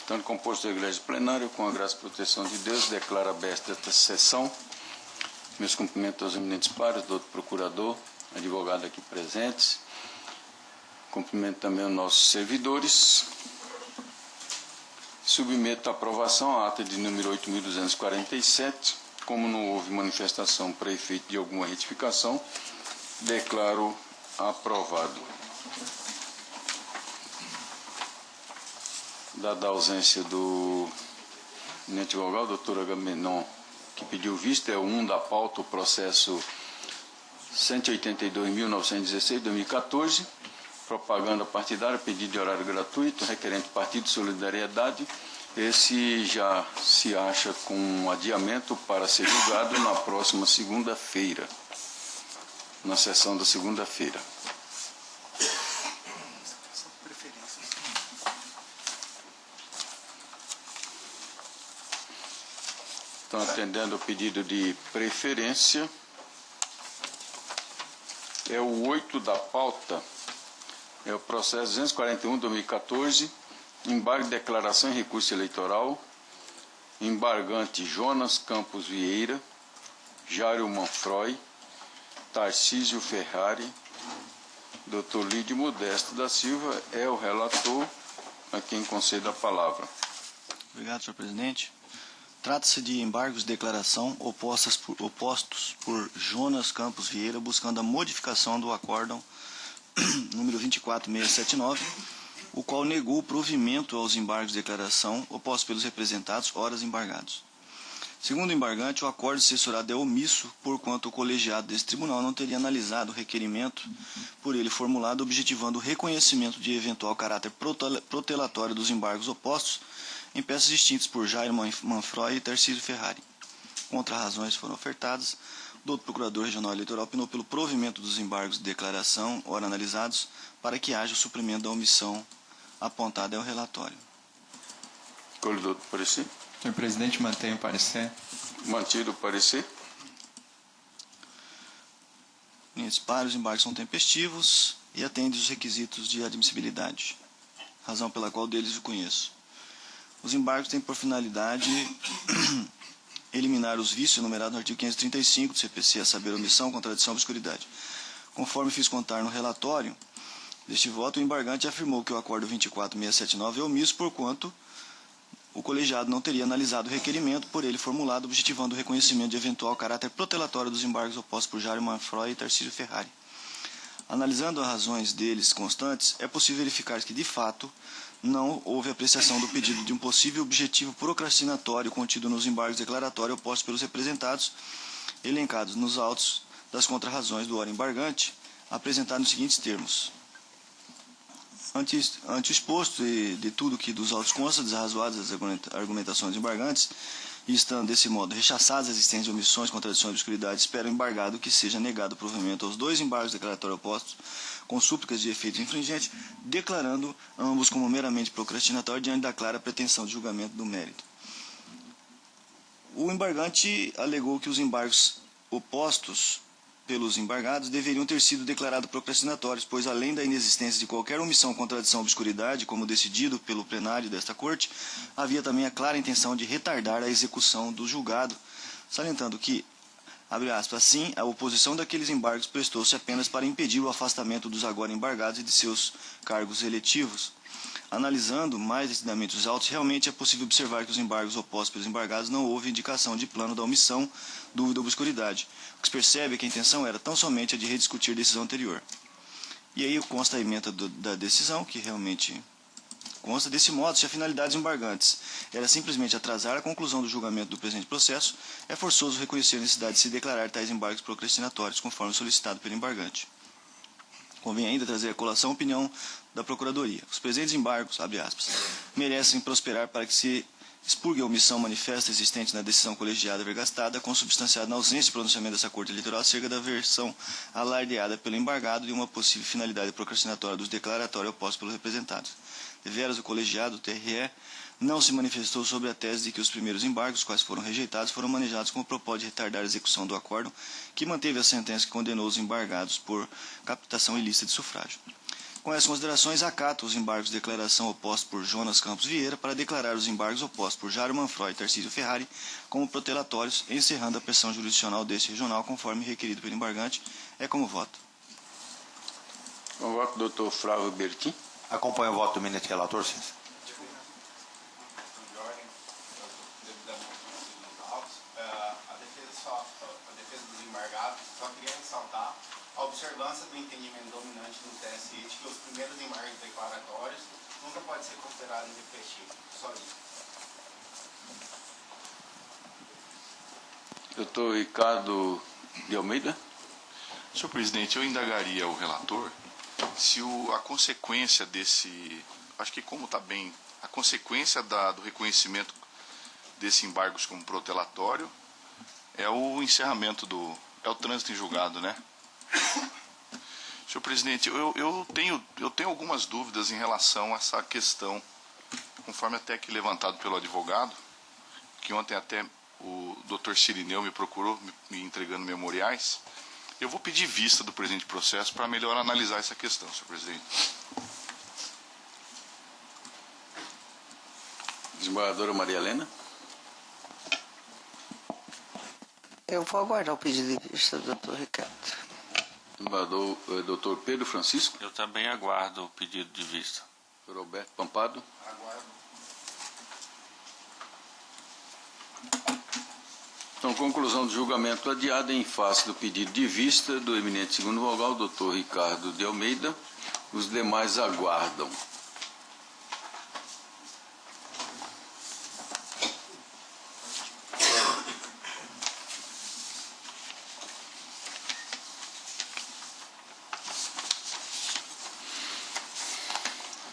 Estando composto da Igreja Plenária, com a graça e proteção de Deus, declaro aberta esta sessão. Meus cumprimentos aos eminentes pares, doutor procurador, advogado aqui presentes. Cumprimento também os nossos servidores. Submeto à aprovação a ata de número 8.247. Como não houve manifestação para efeito de alguma retificação, declaro aprovado. Dada a ausência do advogado, doutor Agamenon, que pediu vista, é o 1 da pauta, o processo 182.916/2014, propaganda partidária, pedido de horário gratuito, requerente Partido de Solidariedade. Esse já se acha com um adiamento para ser julgado na próxima segunda-feira, na sessão da segunda-feira. Então, atendendo o pedido de preferência, é o 8 da pauta, é o processo 241/2014, embargo de declaração e recurso eleitoral, embargante Jonas Campos Vieira, Jário Manfroy, Tarcísio Ferrari, Dr. Lídio Modesto da Silva é o relator, a quem concedo a palavra. Obrigado, senhor presidente. Trata-se de embargos de declaração opostos por Jonas Campos Vieira, buscando a modificação do acórdão número 24679, o qual negou o provimento aos embargos de declaração opostos pelos representados, ora embargados. Segundo o embargante, o acórdão censurado é omisso, porquanto o colegiado desse tribunal não teria analisado o requerimento por ele formulado, objetivando o reconhecimento de eventual caráter protelatório dos embargos opostos em peças distintas por Jairo Manfroy e Tarcísio Ferrari. Contra-razões foram ofertadas. O doutor Procurador Regional Eleitoral opinou pelo provimento dos embargos de declaração, ora analisados, para que haja o suprimento da omissão apontada ao relatório. Colhedor do parecer. Senhor presidente, mantenho o parecer. Mantido o parecer. Nesses pares, os embargos são tempestivos e atendem os requisitos de admissibilidade, razão pela qual deles o conheço. Os embargos têm por finalidade eliminar os vícios enumerados no artigo 535 do CPC, a saber, omissão, contradição e obscuridade. Conforme fiz contar no relatório deste voto, o embargante afirmou que o acórdão 24679 é omisso, porquanto o colegiado não teria analisado o requerimento por ele formulado, objetivando o reconhecimento de eventual caráter protelatório dos embargos opostos por Jário Manfroy e Tarcísio Ferrari. Analisando as razões deles constantes, é possível verificar que, de fato, não houve apreciação do pedido de um possível objetivo procrastinatório contido nos embargos declaratórios opostos pelos representados, elencados nos autos das contrarrazões do ora embargante, apresentado nos seguintes termos. Ante o exposto de tudo que dos autos consta, desarrazoadas as argumentações embargantes, e estando desse modo rechaçadas as existências de omissões, contradições e obscuridade, espero o embargado que seja negado o provimento aos dois embargos declaratórios opostos, com súplicas de efeito infringente, declarando ambos como meramente procrastinatórios diante da clara pretensão de julgamento do mérito. O embargante alegou que os embargos opostos pelos embargados deveriam ter sido declarados procrastinatórios, pois além da inexistência de qualquer omissão, contradição ou obscuridade, como decidido pelo plenário desta Corte, havia também a clara intenção de retardar a execução do julgado, salientando que, abre aspas, assim, a oposição daqueles embargos prestou-se apenas para impedir o afastamento dos agora embargados e de seus cargos eletivos. Analisando mais decididamente os autos, realmente é possível observar que os embargos opostos pelos embargados não houve indicação de plano da omissão, dúvida ou obscuridade. O que se percebe é que a intenção era tão somente a de rediscutir a decisão anterior. E aí consta a ementa da decisão, que realmente consta desse modo, se a finalidade dos embargantes era simplesmente atrasar a conclusão do julgamento do presente processo, é forçoso reconhecer a necessidade de se declarar tais embargos procrastinatórios, conforme solicitado pelo embargante. Convém ainda trazer à colação a opinião da Procuradoria. Os presentes embargos, abre aspas, merecem prosperar para que se expurgue a omissão manifesta existente na decisão colegiada vergastada, consubstanciada na ausência de pronunciamento dessa Corte Eleitoral acerca da versão alardeada pelo embargado de uma possível finalidade procrastinatória dos declaratórios opostos pelos representados. Deveras, o colegiado, o TRE, não se manifestou sobre a tese de que os primeiros embargos, quais foram rejeitados, foram manejados com o propósito de retardar a execução do acórdão, que manteve a sentença que condenou os embargados por captação ilícita de sufrágio. Com essas considerações, acato os embargos de declaração opostos por Jonas Campos Vieira para declarar os embargos opostos por Jairo Manfroy e Tarcísio Ferrari como protelatórios, encerrando a pressão jurisdicional deste regional, conforme requerido pelo embargante. É como voto. Com voto, doutor Flávio Bertin. Acompanho o voto do eminente relator, sim. A defesa dos embargados, só queria ressaltar a observância do entendimento dominante no TSE de que os primeiros embargos declaratórios nunca podem ser considerados efetivos. Só isso. Doutor Ricardo de Almeida. Senhor presidente, eu indagaria o relator se a consequência desse, acho que como está bem, a consequência do reconhecimento desse embargos como protelatório é o encerramento é o trânsito em julgado, né? Senhor presidente, eu tenho algumas dúvidas em relação a essa questão, conforme até que levantado pelo advogado, que ontem até o doutor Cirineu me procurou, me entregando memoriais. Eu vou pedir vista do presente processo para melhor analisar essa questão, senhor presidente. Desembargadora Maria Helena. Eu vou aguardar o pedido de vista do doutor Ricardo. Desembargador doutor Pedro Francisco. Eu também aguardo o pedido de vista. Doutor Alberto Pampado. Aguardo. Então, conclusão do julgamento adiada em face do pedido de vista do eminente segundo vogal, doutor Ricardo de Almeida. Os demais aguardam.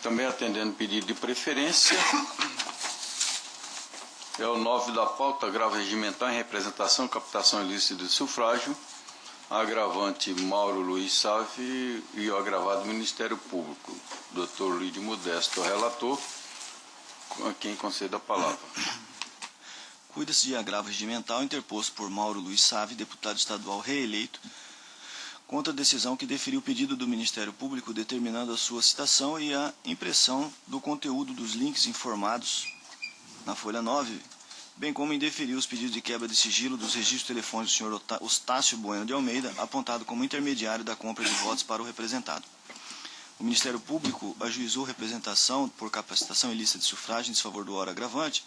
Também atendendo pedido de preferência. É o 9 da pauta, agravo regimental em representação, captação ilícita de sufrágio, agravante Mauro Luiz Save e o agravado Ministério Público. Doutor Lídio Modesto, relator, a quem conceda a palavra. Cuida-se de agravo regimental interposto por Mauro Luiz Save, deputado estadual reeleito, contra a decisão que deferiu o pedido do Ministério Público determinando a sua citação e a impressão do conteúdo dos links informados na folha 9, bem como indeferir os pedidos de quebra de sigilo dos registros telefônicos do senhor Ostácio Bueno de Almeida, apontado como intermediário da compra de votos para o representado. O Ministério Público ajuizou representação por capacitação ilícita de sufrágio em desfavor do ora agravante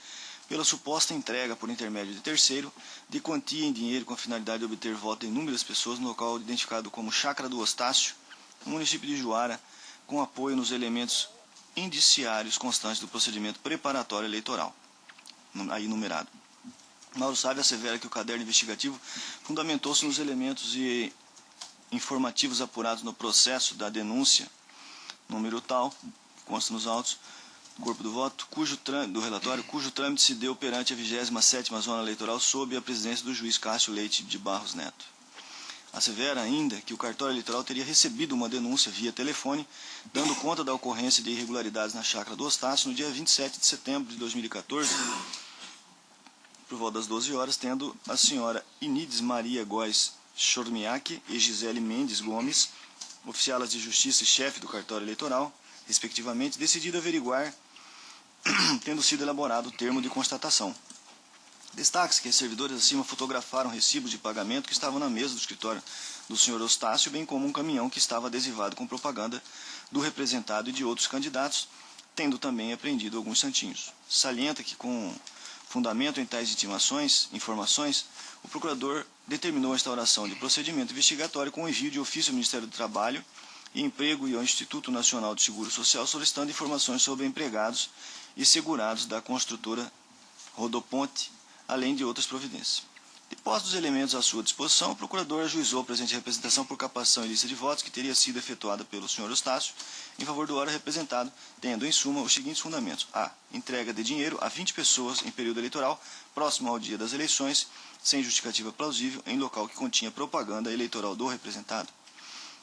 pela suposta entrega por intermédio de terceiro de quantia em dinheiro com a finalidade de obter voto de inúmeras pessoas no local identificado como Chácara do Ostácio, no município de Juara, com apoio nos elementos indiciários constantes do procedimento preparatório eleitoral, aí numerado. Mauro Save assevera que o caderno investigativo fundamentou-se nos elementos e informativos apurados no processo da denúncia, número tal, consta nos autos, corpo do voto, do relatório, cujo trâmite se deu perante a 27ª Zona Eleitoral sob a presidência do juiz Cássio Leite de Barros Neto. Assevera ainda que o cartório eleitoral teria recebido uma denúncia via telefone, dando conta da ocorrência de irregularidades na chácara do Ostácio no dia 27 de setembro de 2014, por volta das 12 horas, tendo a senhora Inides Maria Góes Chormiak e Gisele Mendes Gomes, oficialas de justiça e chefe do cartório eleitoral, respectivamente, decidido averiguar, tendo sido elaborado o termo de constatação. Destaque-se que as servidoras acima fotografaram recibos de pagamento que estavam na mesa do escritório do senhor Ostácio, bem como um caminhão que estava adesivado com propaganda do representado e de outros candidatos, tendo também apreendido alguns santinhos. Salienta que, com fundamento em tais informações, o procurador determinou a instauração de procedimento investigatório com envio de ofício ao Ministério do Trabalho e Emprego e ao Instituto Nacional de Seguro Social, solicitando informações sobre empregados e segurados da construtora Rodoponte, além de outras providências. Depois dos elementos à sua disposição, o procurador ajuizou a presente representação por captação ilícita de votos que teria sido efetuada pelo senhor Ostácio em favor do ora representado, tendo, em suma, os seguintes fundamentos. A. Entrega de dinheiro a 20 pessoas em período eleitoral, próximo ao dia das eleições, sem justificativa plausível, em local que continha propaganda eleitoral do representado.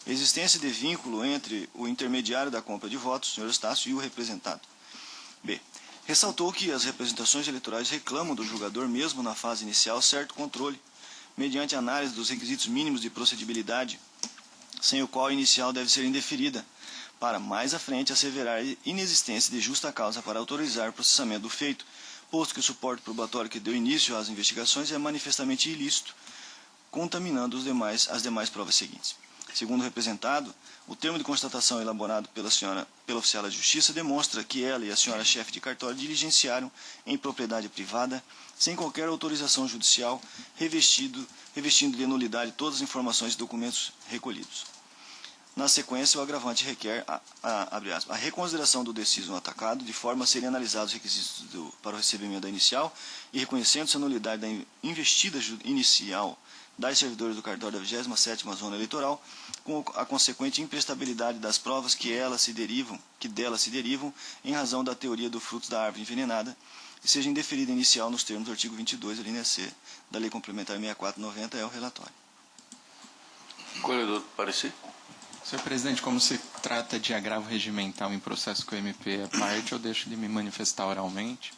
Existência de vínculo entre o intermediário da compra de votos, senhor Ostácio, e o representado. B. Ressaltou que as representações eleitorais reclamam do julgador, mesmo na fase inicial, certo controle, mediante análise dos requisitos mínimos de procedibilidade, sem o qual a inicial deve ser indeferida, para, mais à frente, asseverar a inexistência de justa causa para autorizar o processamento do feito, posto que o suporte probatório que deu início às investigações é manifestamente ilícito, contaminando as demais provas seguintes. Segundo o representado, o termo de constatação elaborado pela oficial da Justiça demonstra que ela e a senhora chefe de cartório diligenciaram em propriedade privada, sem qualquer autorização judicial, revestindo de nulidade todas as informações e documentos recolhidos. Na sequência, o agravante requer a reconsideração do deciso atacado, de forma a serem analisados os requisitos para o recebimento da inicial e reconhecendo-se a nulidade da investida inicial das servidores do cartório da 27ª Zona Eleitoral, com a consequente imprestabilidade das provas que dela se derivam em razão da teoria do fruto da árvore envenenada, e seja indeferida inicial nos termos do artigo 22, alínea C, da Lei Complementar 6490, é o relatório. Corredor, parecer? Senhor presidente, como se trata de agravo regimental em processo com o MP à parte, eu deixo de me manifestar oralmente.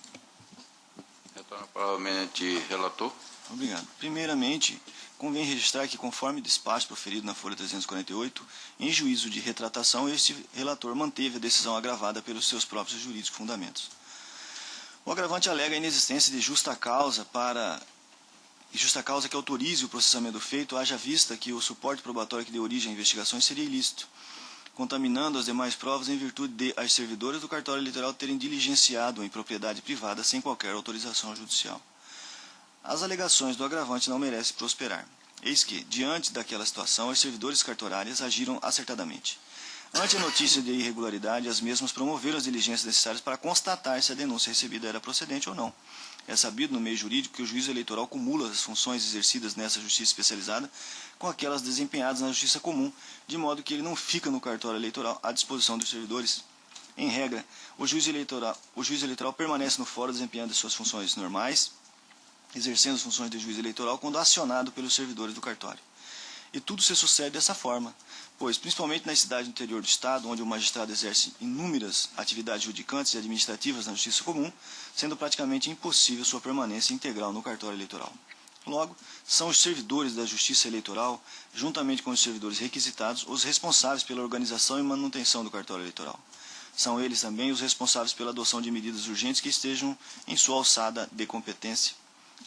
Retorno a palavra ao eminente relator. Obrigado. Primeiramente, convém registrar que, conforme despacho proferido na folha 348, em juízo de retratação, este relator manteve a decisão agravada pelos seus próprios jurídicos fundamentos. O agravante alega a inexistência de justa causa que autorize o processamento do feito, haja vista que o suporte probatório que deu origem à investigações seria ilícito, contaminando as demais provas em virtude de as servidoras do cartório eleitoral terem diligenciado em propriedade privada sem qualquer autorização judicial. As alegações do agravante não merecem prosperar. Eis que, diante daquela situação, as servidoras cartorárias agiram acertadamente. Ante a notícia de irregularidade, as mesmas promoveram as diligências necessárias para constatar se a denúncia recebida era procedente ou não. É sabido no meio jurídico que o juízo eleitoral cumula as funções exercidas nessa justiça especializada com aquelas desempenhadas na justiça comum, de modo que ele não fica no cartório eleitoral à disposição dos servidores. Em regra, o juiz eleitoral permanece no fórum desempenhando as suas funções normais, exercendo as funções de juiz eleitoral quando acionado pelos servidores do cartório. E tudo se sucede dessa forma, pois, principalmente nas cidades do interior do Estado, onde o magistrado exerce inúmeras atividades judicantes e administrativas na justiça comum, sendo praticamente impossível sua permanência integral no cartório eleitoral. Logo, são os servidores da justiça eleitoral, juntamente com os servidores requisitados, os responsáveis pela organização e manutenção do cartório eleitoral. São eles também os responsáveis pela adoção de medidas urgentes que estejam em sua alçada de competência.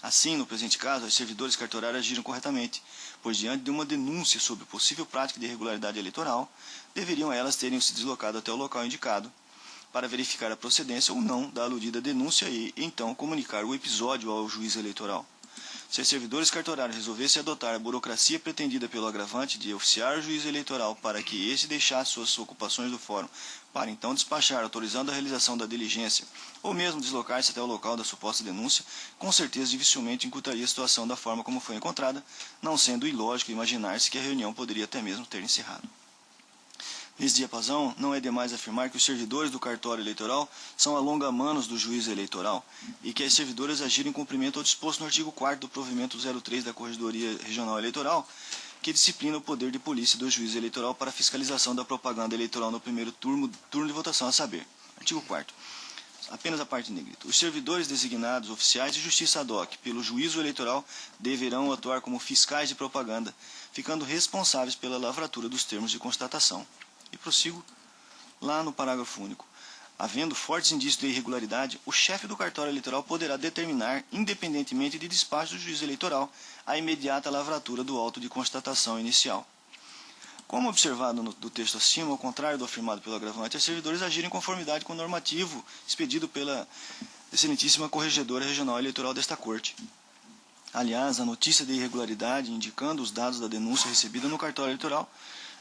Assim, no presente caso, os servidores cartorários agiram corretamente, pois diante de uma denúncia sobre possível prática de irregularidade eleitoral, deveriam elas terem se deslocado até o local indicado para verificar a procedência ou não da aludida denúncia e, então, comunicar o episódio ao juiz eleitoral. Se os servidores cartorários resolvessem adotar a burocracia pretendida pelo agravante de oficiar o juiz eleitoral para que este deixasse suas ocupações do fórum, para então despachar, autorizando a realização da diligência, ou mesmo deslocar-se até o local da suposta denúncia, com certeza dificilmente encurtaria a situação da forma como foi encontrada, não sendo ilógico imaginar-se que a reunião poderia até mesmo ter encerrado. Nesse diapasão, não é demais afirmar que os servidores do cartório eleitoral são alongamanos do juiz eleitoral e que as servidoras agiram em cumprimento ao disposto no artigo 4º do provimento 03 da Corregedoria Regional Eleitoral, que disciplina o poder de polícia do juiz eleitoral para a fiscalização da propaganda eleitoral no primeiro turno de votação, a saber, artigo 4º. Apenas a parte em negrito. Os servidores designados oficiais de justiça ad hoc pelo juízo eleitoral deverão atuar como fiscais de propaganda, ficando responsáveis pela lavratura dos termos de constatação. E prossigo lá no parágrafo único. Havendo fortes indícios de irregularidade, o chefe do cartório eleitoral poderá determinar, independentemente de despacho do juiz eleitoral, a imediata lavratura do auto de constatação inicial. Como observado do texto acima, ao contrário do afirmado pelo agravante, os servidores agiram em conformidade com o normativo expedido pela excelentíssima Corregedora Regional Eleitoral desta Corte. Aliás, a notícia de irregularidade indicando os dados da denúncia recebida no cartório eleitoral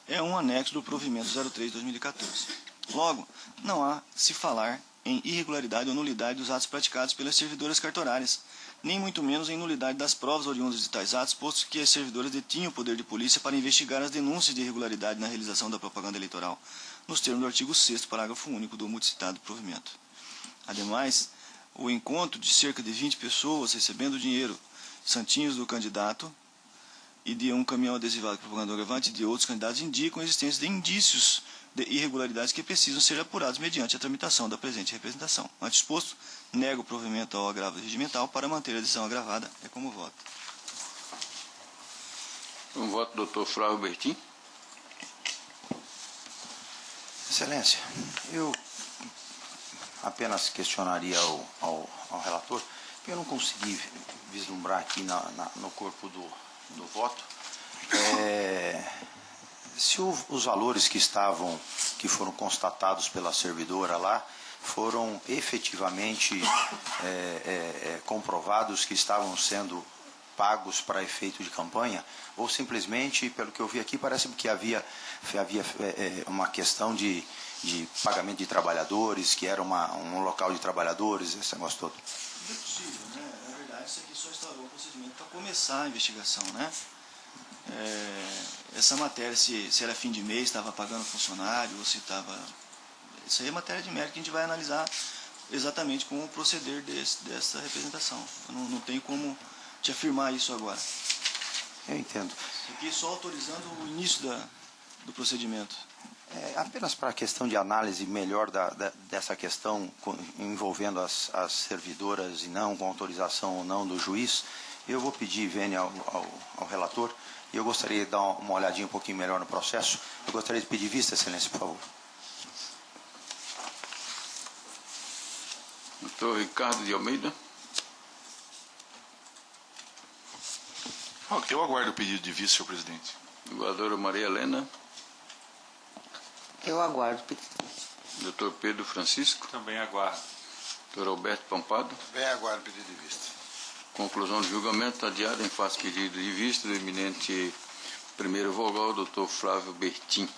é um anexo do provimento 03 de 2014. Logo, não há se falar em irregularidade ou nulidade dos atos praticados pelas servidoras cartorárias, nem muito menos em nulidade das provas oriundas de tais atos, posto que as servidoras detinham o poder de polícia para investigar as denúncias de irregularidade na realização da propaganda eleitoral, nos termos do artigo 6º, parágrafo único do multicitado provimento. Ademais, o encontro de cerca de 20 pessoas recebendo dinheiro santinhos do candidato e de um caminhão adesivado com propaganda agravante de outros candidatos indicam a existência de indícios de irregularidades que precisam ser apurados mediante a tramitação da presente representação. Antes exposto, nego o provimento ao agravo regimental para manter a decisão agravada. É como voto. Um voto do Dr. Flávio Bertin. Excelência, eu apenas questionaria ao relator, porque eu não consegui vislumbrar aqui no corpo do voto, se os valores que foram constatados pela servidora lá, foram efetivamente comprovados que estavam sendo pagos para efeito de campanha, ou simplesmente, pelo que eu vi aqui, parece que havia uma questão de pagamento de trabalhadores, que era um local de trabalhadores, esse negócio todo. Não é possível, né? Na verdade, isso aqui só instaurou o procedimento para começar a investigação, né? Essa matéria, se era fim de mês, estava pagando funcionário, ou se estava... Isso aí é matéria de mérito que a gente vai analisar exatamente como proceder dessa representação. Eu não tenho como te afirmar isso agora. Eu entendo. Isso aqui é só autorizando o início do procedimento. Apenas para a questão de análise melhor dessa questão envolvendo as servidoras e não, com autorização ou não do juiz, eu vou pedir, vênia, ao relator, e eu gostaria de dar uma olhadinha um pouquinho melhor no processo. Eu gostaria de pedir vista, excelência, por favor. Doutor Ricardo de Almeida. Eu aguardo o pedido de vista, senhor presidente. Vereadora Maria Helena. Eu aguardo. Doutor Pedro Francisco. Também aguardo. Doutor Alberto Pampado. Bem, aguardo o pedido de vista. Conclusão do julgamento adiada em face pedido de vista do eminente primeiro vogal, doutor Flávio Bertin.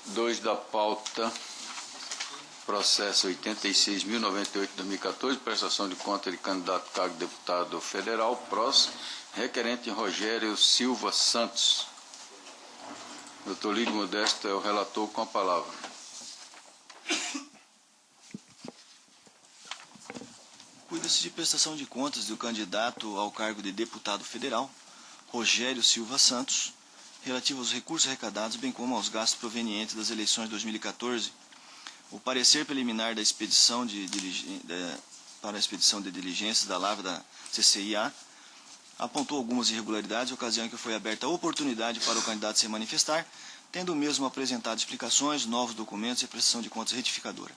2 da pauta, processo 86.098/2014, prestação de conta de candidato a cargo de deputado federal, PROS, requerente Rogério Silva Santos. Doutor Lídio Modesto é o relator com a palavra. Cuida-se de prestação de contas do candidato ao cargo de deputado federal, Rogério Silva Santos, relativo aos recursos arrecadados, bem como aos gastos provenientes das eleições de 2014. O parecer preliminar da expedição para a expedição de diligências da lavra da CCIA apontou algumas irregularidades, ocasião em que foi aberta a oportunidade para o candidato se manifestar, tendo o mesmo apresentado explicações, novos documentos e prestação de contas retificadora.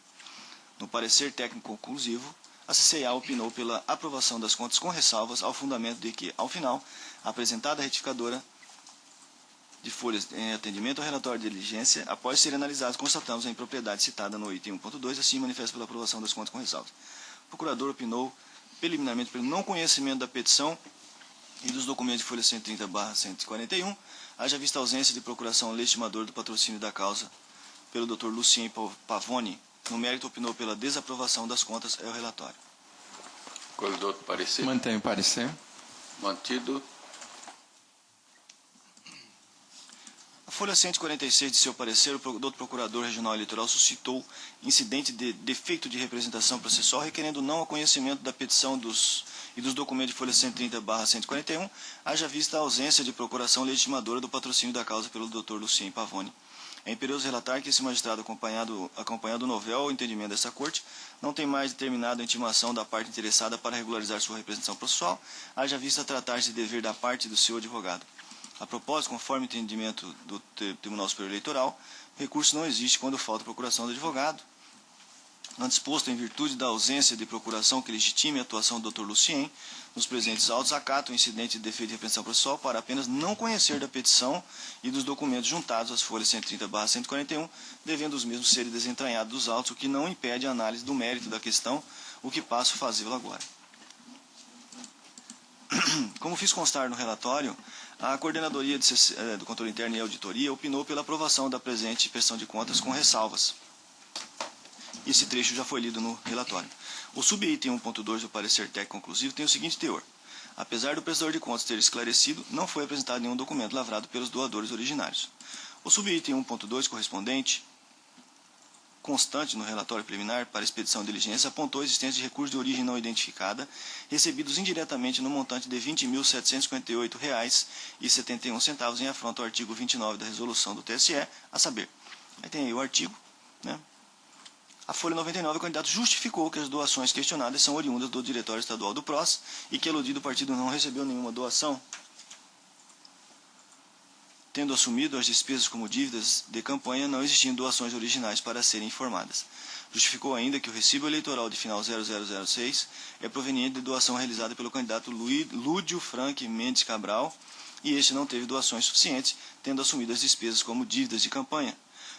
No parecer técnico conclusivo, a CCIA opinou pela aprovação das contas com ressalvas ao fundamento de que, ao final, a apresentada retificadora de folhas em atendimento ao relatório de diligência, após ser analisados, constatamos a impropriedade citada no item 1.2, assim manifesta pela aprovação das contas com ressalvas. O procurador opinou preliminarmente pelo não conhecimento da petição e dos documentos de folha 130/141, haja vista a ausência de procuração legitimador do patrocínio da causa pelo Dr. Lucien Pavoni. No mérito, opinou pela desaprovação das contas, é o relatório. Corredor do parecer. Mantenho o parecer. Mantido. A folha 146 de seu parecer, o doutor Procurador Regional Eleitoral suscitou incidente de defeito de representação processual, requerendo não ao conhecimento da petição e dos documentos de folha 130/141, haja vista a ausência de procuração legitimadora do patrocínio da causa pelo Dr. Lucien Pavoni. É imperioso relatar que esse magistrado, acompanhado do novel ao entendimento dessa corte, não tem mais determinado a intimação da parte interessada para regularizar sua representação processual, haja vista tratar-se de dever da parte do seu advogado. A propósito, conforme o entendimento do Tribunal Superior Eleitoral, recurso não existe quando falta procuração do advogado. Não disposto, em virtude da ausência de procuração que legitime a atuação do Dr. Lucien, nos presentes autos, acato o incidente de defeito de representação processual para apenas não conhecer da petição e dos documentos juntados às folhas 130/141, devendo os mesmos serem desentranhados dos autos, o que não impede a análise do mérito da questão, o que passo a fazê-lo agora. Como fiz constar no relatório, a Coordenadoria do Controle Interno e Auditoria opinou pela aprovação da presente prestação de contas com ressalvas. Esse trecho já foi lido no relatório. O subitem 1.2 do parecer técnico conclusivo tem o seguinte teor. Apesar do prestador de contas ter esclarecido, não foi apresentado nenhum documento lavrado pelos doadores originários. O subitem 1.2 correspondente, constante no relatório preliminar para expedição de diligência, apontou a existência de recursos de origem não identificada, recebidos indiretamente no montante de R$ 20.758,71 em afronta ao artigo 29 da resolução do TSE, a saber, aí tem aí o artigo, né? A folha 99, o candidato justificou que as doações questionadas são oriundas do Diretório Estadual do PROS e que, eludido, o partido não recebeu nenhuma doação, tendo assumido as despesas como dívidas de campanha, não existindo doações originais para serem informadas. Justificou ainda que o recibo eleitoral de final 0006 é proveniente de doação realizada pelo candidato Lúdio Frank Mendes Cabral e este não teve doações suficientes, tendo assumido as despesas como dívidas de campanha.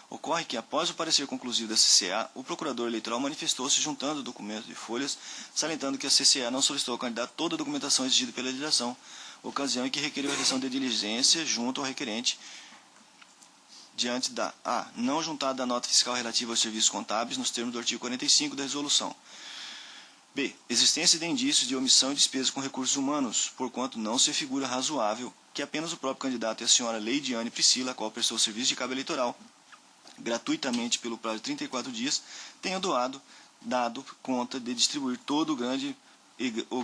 Ocorre que, após o parecer conclusivo da CCA, o procurador eleitoral manifestou-se juntando documentos e folhas, salientando que a CCA não solicitou ao candidato toda a documentação exigida pela legislação, ocasião em que requeriu a realização de diligência junto ao requerente diante da a. não juntada da nota fiscal relativa aos serviços contábeis nos termos do artigo 45 da resolução. B. Existência de indícios de omissão e despesa com recursos humanos, porquanto não se figura razoável que apenas o próprio candidato e a senhora Leidiane Priscila, a qual prestou serviço de cabo eleitoral, gratuitamente pelo prazo de 34 dias, tenham dado conta de distribuir todo o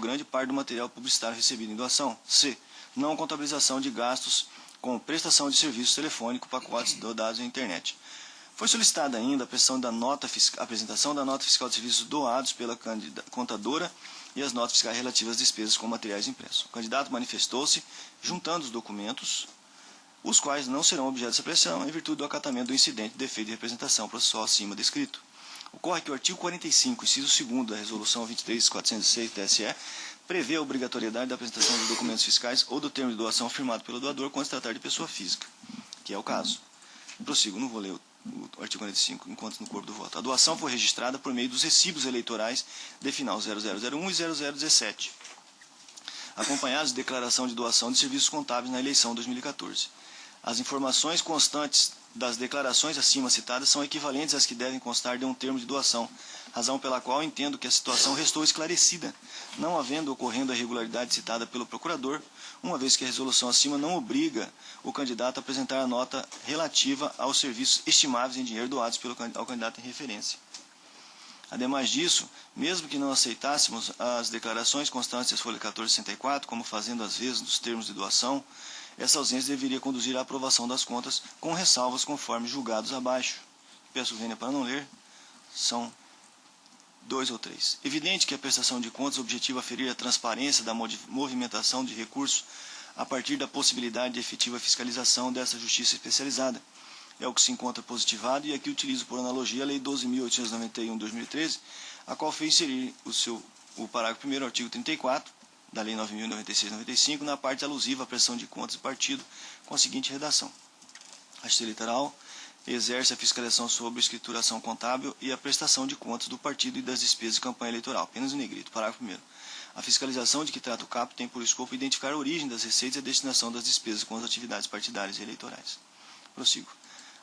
grande parte do material publicitário recebido em doação. C. Não contabilização de gastos com prestação de serviço telefônico, pacotes de dados na internet. Foi solicitada ainda a apresentação da nota fiscal de serviços doados pela contadora e as notas fiscais relativas às despesas com materiais impressos. O candidato manifestou-se juntando os documentos, os quais não serão objeto dessa pressão em virtude do acatamento do incidente de defeito de representação processual acima descrito. Ocorre que o artigo 45, inciso 2º da Resolução 23.406 TSE, prevê a obrigatoriedade da apresentação de documentos fiscais ou do termo de doação firmado pelo doador quando se tratar de pessoa física, que é o caso. Prossigo, não vou ler o artigo 45, enquanto no corpo do voto. A doação foi registrada por meio dos recibos eleitorais de final 0001 e 0017, acompanhados de declaração de doação de serviços contábeis na eleição 2014. As informações constantes das declarações acima citadas são equivalentes às que devem constar de um termo de doação, razão pela qual entendo que a situação restou esclarecida, não havendo ocorrendo a irregularidade citada pelo procurador, uma vez que a resolução acima não obriga o candidato a apresentar a nota relativa aos serviços estimáveis em dinheiro doados ao candidato em referência. Ademais disso, mesmo que não aceitássemos as declarações constantes da folha 1464, como fazendo às vezes nos termos de doação, essa ausência deveria conduzir à aprovação das contas com ressalvas conforme julgados abaixo. Peço vênia para não ler, são 2 ou 3. Evidente que a prestação de contas objetiva aferir a transparência da movimentação de recursos a partir da possibilidade de efetiva fiscalização dessa justiça especializada. É o que se encontra positivado e aqui utilizo por analogia a Lei 12.891/2013, a qual fez inserir o parágrafo 1º, artigo 34, da Lei 9.096/95, na parte alusiva à prestação de contas do partido, com a seguinte redação. A Justiça Eleitoral exerce a fiscalização sobre a escrituração contábil e a prestação de contas do partido e das despesas de campanha eleitoral. Apenas em negrito. Parágrafo 1º. A fiscalização de que trata o caput tem por escopo identificar a origem das receitas e a destinação das despesas com as atividades partidárias e eleitorais. Prossigo.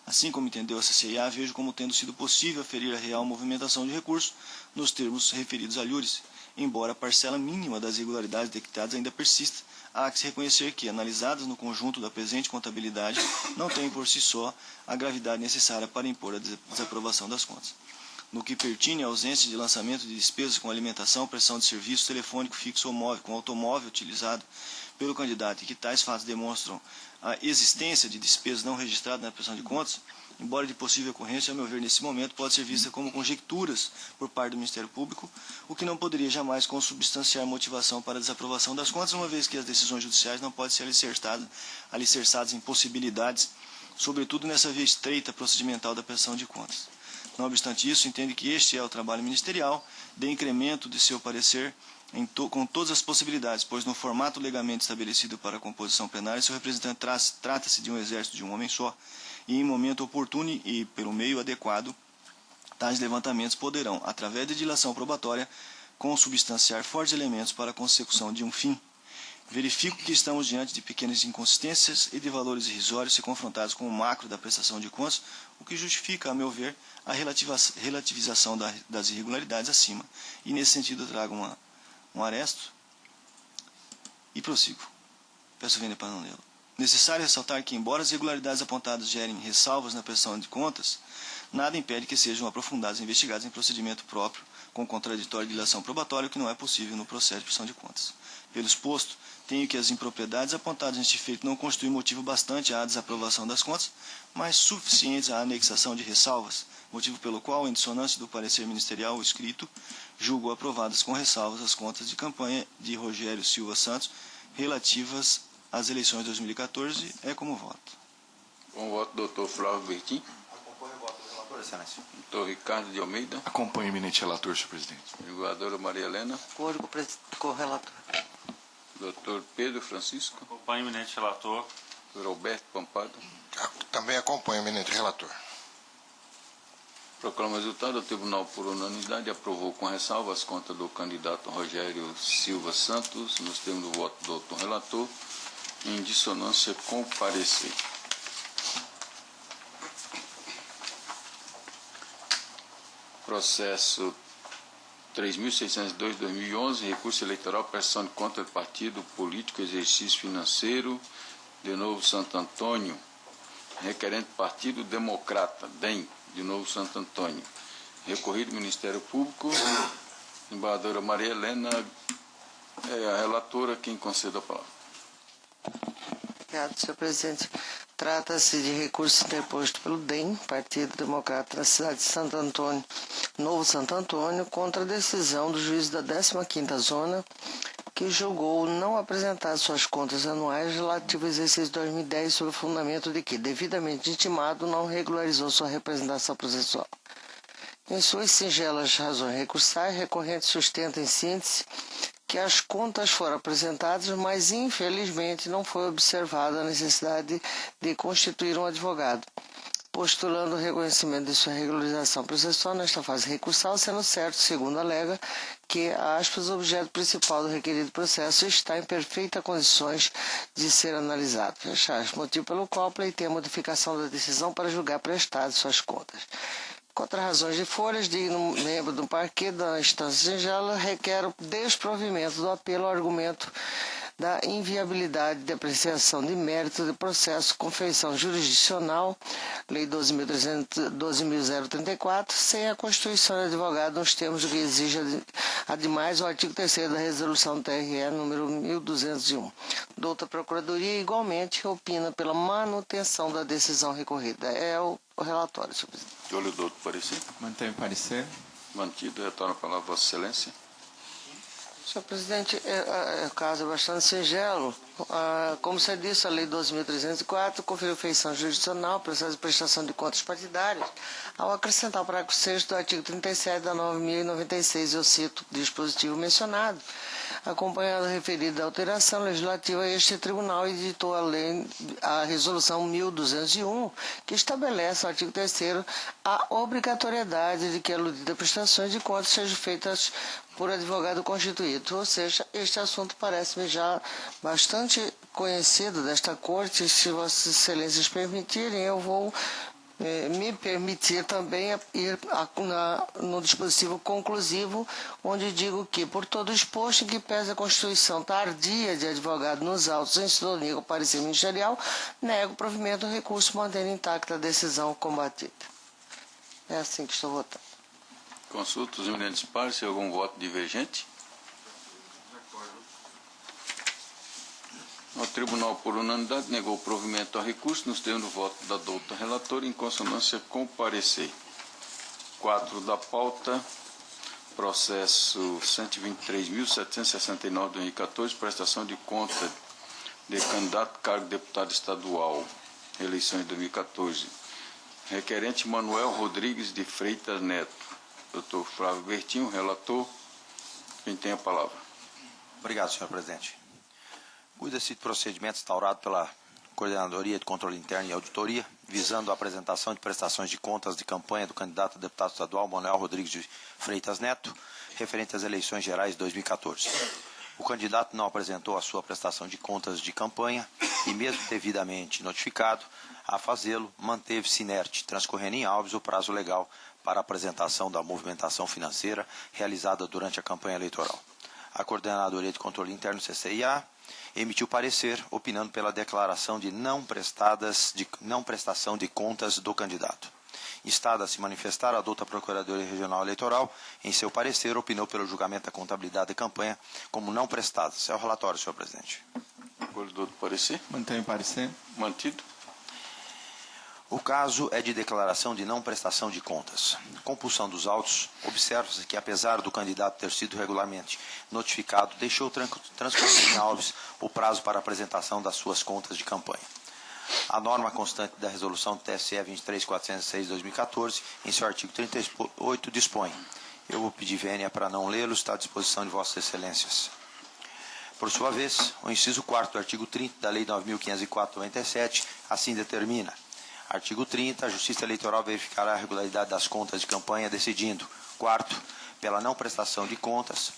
Assim como entendeu a CCIA, vejo como tendo sido possível aferir a real movimentação de recursos nos termos referidos a Lures, embora a parcela mínima das irregularidades detectadas ainda persista, há que se reconhecer que, analisadas no conjunto da presente contabilidade, não tem por si só a gravidade necessária para impor a desaprovação das contas. No que pertine à ausência de lançamento de despesas com alimentação, prestação de serviço telefônico fixo ou móvel, com automóvel utilizado pelo candidato e que tais fatos demonstram a existência de despesas não registradas na prestação de contas, embora de possível ocorrência, a meu ver, nesse momento, pode ser vista como conjecturas por parte do Ministério Público, o que não poderia jamais consubstanciar motivação para a desaprovação das contas, uma vez que as decisões judiciais não podem ser alicerçadas em possibilidades, sobretudo nessa via estreita procedimental da prestação de contas. Não obstante isso, entende que este é o trabalho ministerial de incremento de seu parecer com todas as possibilidades, pois no formato legalmente estabelecido para a composição plenária, seu representante trata-se de um exército de um homem só, e em momento oportuno e pelo meio adequado, tais levantamentos poderão, através de dilação probatória, consubstanciar fortes elementos para a consecução de um fim. Verifico que estamos diante de pequenas inconsistências e de valores irrisórios se confrontados com o macro da prestação de contas, o que justifica, a meu ver, a relativização das irregularidades acima. E nesse sentido eu trago um aresto e prossigo. Peço vênia para não lê-lo. Necessário ressaltar que, embora as irregularidades apontadas gerem ressalvas na prestação de contas, nada impede que sejam aprofundadas e investigadas em procedimento próprio, com contraditório de dilação probatória, o que não é possível no processo de prestação de contas. Pelo exposto, tenho que as impropriedades apontadas neste feito não constituem motivo bastante à desaprovação das contas, mas suficientes à anexação de ressalvas, motivo pelo qual, em dissonância do parecer ministerial escrito, julgo aprovadas com ressalvas as contas de campanha de Rogério Silva Santos relativas às eleições de 2014. É como voto. Com o voto do Dr. Flávio Bertin. Acompanho o voto do relator, Excelência. Dr. Ricardo de Almeida. Acompanho o eminente relator, senhor presidente. Vereadora Maria Helena. Acordo com o relator. Dr. Pedro Francisco. Acompanho o eminente relator. Dr. Alberto Pampado. Também acompanho o eminente relator. Proclamo o resultado. O Tribunal, por unanimidade, aprovou com ressalva as contas do candidato Rogério Silva Santos, nos termos do voto do doutor relator, em dissonância com o parecer. Processo 3.602/2011, recurso eleitoral, prestação de conta de partido político, exercício financeiro, de Novo Santo Antônio, requerente Partido Democrata, DEM, de Novo Santo Antônio. Recorrido Ministério Público, embaixadora Maria Helena, é a relatora quem concede a palavra. Obrigado, senhor presidente. Trata-se de recurso interposto pelo DEM, Partido Democrata, na cidade de Santo Antônio, Novo Santo Antônio, contra a decisão do juiz da 15ª Zona, que julgou não apresentar suas contas anuais relativas ao exercício 2010 sob o fundamento de que, devidamente intimado, não regularizou sua representação processual. Em suas singelas razões recursais, recorrente sustenta em síntese que as contas foram apresentadas, mas infelizmente não foi observada a necessidade de constituir um advogado, postulando o reconhecimento de sua regularização processual nesta fase recursal, sendo certo, segundo alega, que, aspas, o objeto principal do requerido processo está em perfeitas condições de ser analisado. Fecha aspas, motivo pelo qual pleiteia a modificação da decisão para julgar prestadas suas contas. Contra razões de folhas, digno membro do parquê da instância singela, requer o desprovimento do apelo ao argumento da inviabilidade de apreciação de mérito de processo com feição jurisdicional, Lei 12.034, sem a constituição de advogado nos termos do que exige, ademais, o artigo 3º da Resolução TRE número 1201. Douta Procuradoria, igualmente, opina pela manutenção da decisão recorrida. É o relatório, senhor presidente. Olho do outro parecer. Mantenho o parecer. Mantido. Retorno a palavra a Vossa Excelência. Senhor presidente, o caso é bastante singelo. Como você disse, a Lei 12.304 conferiu feição jurisdicional para a prestação de contas partidárias, ao acrescentar o parágrafo 6º do artigo 37 da 9.096, eu cito o dispositivo mencionado, acompanhando a referida alteração legislativa, este tribunal editou a Resolução 1201, que estabelece, no artigo 3º, a obrigatoriedade de que a aludida prestações de contas sejam feitas por advogado constituído. Ou seja, este assunto parece-me já bastante conhecido desta corte. Se Vossas Excelências permitirem, eu vou me permitir também ir no dispositivo conclusivo, onde digo que, por todo exposto, em que pese a constituição tardia de advogado nos autos em sintonia com o parecer ministerial, nego o provimento do recurso, mantendo intacta a decisão combatida. É assim que estou votando. Consulta os eminentes pares se há algum voto divergente. O Tribunal, por unanimidade, negou o provimento ao recurso nos termos do voto da douta relatora em consonância com o parecer. 4 da pauta, processo 123.769/2014, prestação de conta de candidato cargo de deputado estadual, eleições de 2014. Requerente Manuel Rodrigues de Freitas Neto. Dr. Flávio Bertin, relator, quem tem a palavra. Obrigado, senhor presidente. Cuida-se de procedimento instaurado pela Coordenadoria de Controle Interno e Auditoria, visando a apresentação de prestações de contas de campanha do candidato a deputado estadual Manuel Rodrigues de Freitas Neto, referente às eleições gerais de 2014. O candidato não apresentou a sua prestação de contas de campanha e, mesmo devidamente notificado a fazê-lo, manteve-se inerte, transcorrendo em autos o prazo legal para a apresentação da movimentação financeira realizada durante a campanha eleitoral. A Coordenadoria de Controle Interno, CCIA, emitiu parecer opinando pela declaração de não prestação de contas do candidato. Instada a se manifestar, a douta Procuradoria Regional Eleitoral, em seu parecer, opinou pelo julgamento da contabilidade de campanha como não prestadas. É o relatório, senhor presidente. Acordo do parecer. Mantenho o parecer. Mantido. O caso é de declaração de não prestação de contas. Compulsão dos autos, observa-se que, apesar do candidato ter sido regularmente notificado, deixou transcorrer em Alves o prazo para apresentação das suas contas de campanha. A norma constante da resolução do TSE 23.406/2014, em seu artigo 38, dispõe. Eu vou pedir vênia para não lê-lo, está à disposição de Vossas Excelências. Por sua vez, o inciso 4º do artigo 30 da Lei 9.504/97 assim determina. Artigo 30. A Justiça Eleitoral verificará a regularidade das contas de campanha, decidindo. 4º. Pela não prestação de contas,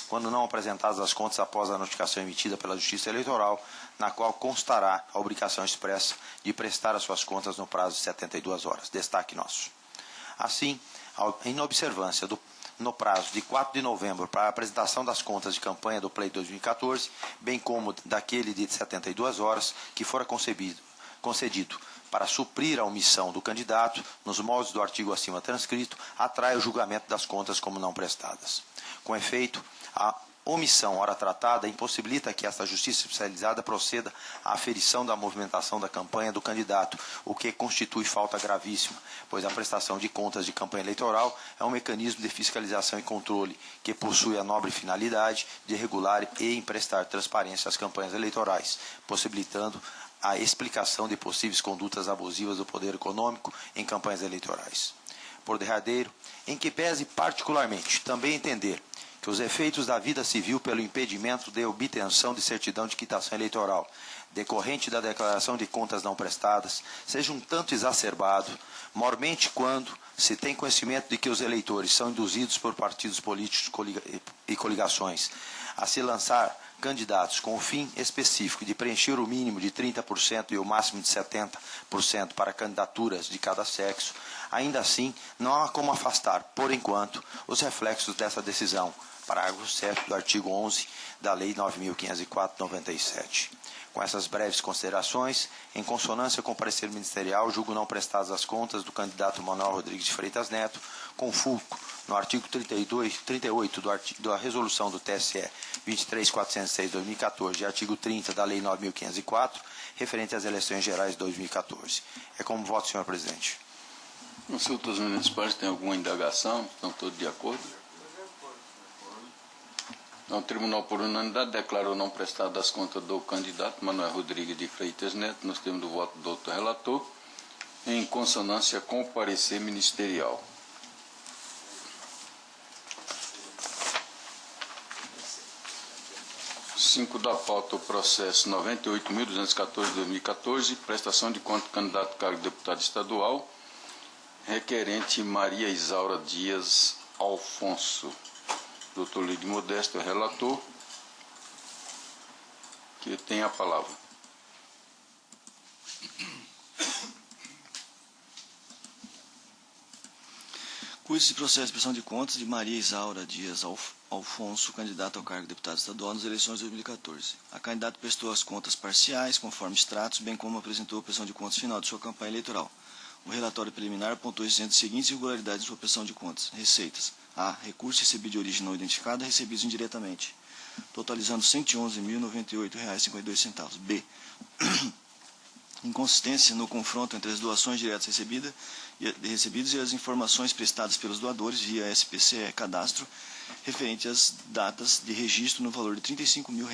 quando não apresentadas as contas após a notificação emitida pela Justiça Eleitoral, na qual constará a obrigação expressa de prestar as suas contas no prazo de 72 horas. Destaque nosso. Assim, em observância no prazo de 4 de novembro para a apresentação das contas de campanha do pleito 2014, bem como daquele de 72 horas, que fora concedido para suprir a omissão do candidato, nos moldes do artigo acima transcrito, atrai o julgamento das contas como não prestadas. Com efeito, a omissão, ora tratada, impossibilita que esta justiça especializada proceda à aferição da movimentação da campanha do candidato, o que constitui falta gravíssima, pois a prestação de contas de campanha eleitoral é um mecanismo de fiscalização e controle que possui a nobre finalidade de regular e emprestar transparência às campanhas eleitorais, possibilitando a explicação de possíveis condutas abusivas do poder econômico em campanhas eleitorais. Por derradeiro, em que pese particularmente também entender que os efeitos da vida civil pelo impedimento de obtenção de certidão de quitação eleitoral decorrente da declaração de contas não prestadas seja um tanto exacerbado, mormente quando se tem conhecimento de que os eleitores são induzidos por partidos políticos e coligações a se lançar candidatos com o fim específico de preencher o mínimo de 30% e o máximo de 70% para candidaturas de cada sexo, ainda assim não há como afastar, por enquanto, os reflexos dessa decisão, parágrafo 7º do artigo 11 da Lei 9.504/97. Com essas breves considerações, em consonância com o parecer ministerial, julgo não prestadas as contas do candidato Manuel Rodrigues de Freitas Neto, com fulcro no artigo 38 da resolução do TSE 23.406/2014 e artigo 30 da Lei 9.504, referente às eleições gerais de 2014. É como voto, senhor presidente. Consultas municipais têm alguma indagação? Estão todos de acordo? Então, o Tribunal, por unanimidade, declarou não prestado as contas do candidato Manuel Rodrigues de Freitas Neto, nos termos do voto do doutor relator, em consonância com o parecer ministerial. Da pauta, o processo 98.214/2014, prestação de conta do candidato cargo de deputado estadual, requerente Maria Isaura Dias Alfonso. Doutor Lídio Modesto, relator, que tem a palavra. Cuide-se processo de prestação de contas de Maria Isaura Dias Alfonso, candidata ao cargo de deputado estadual nas eleições de 2014. A candidata prestou as contas parciais, conforme extratos, bem como apresentou a prestação de contas final de sua campanha eleitoral. O relatório preliminar apontou as seguintes irregularidades em sua prestação de contas. Receitas. A. Recursos recebidos de origem não identificada, recebidos indiretamente, totalizando R$ 111.098,52. B. Inconsistência no confronto entre as doações diretas recebidas e as informações prestadas pelos doadores via SPCE cadastro, referente às datas de registro no valor de R$ 35 mil.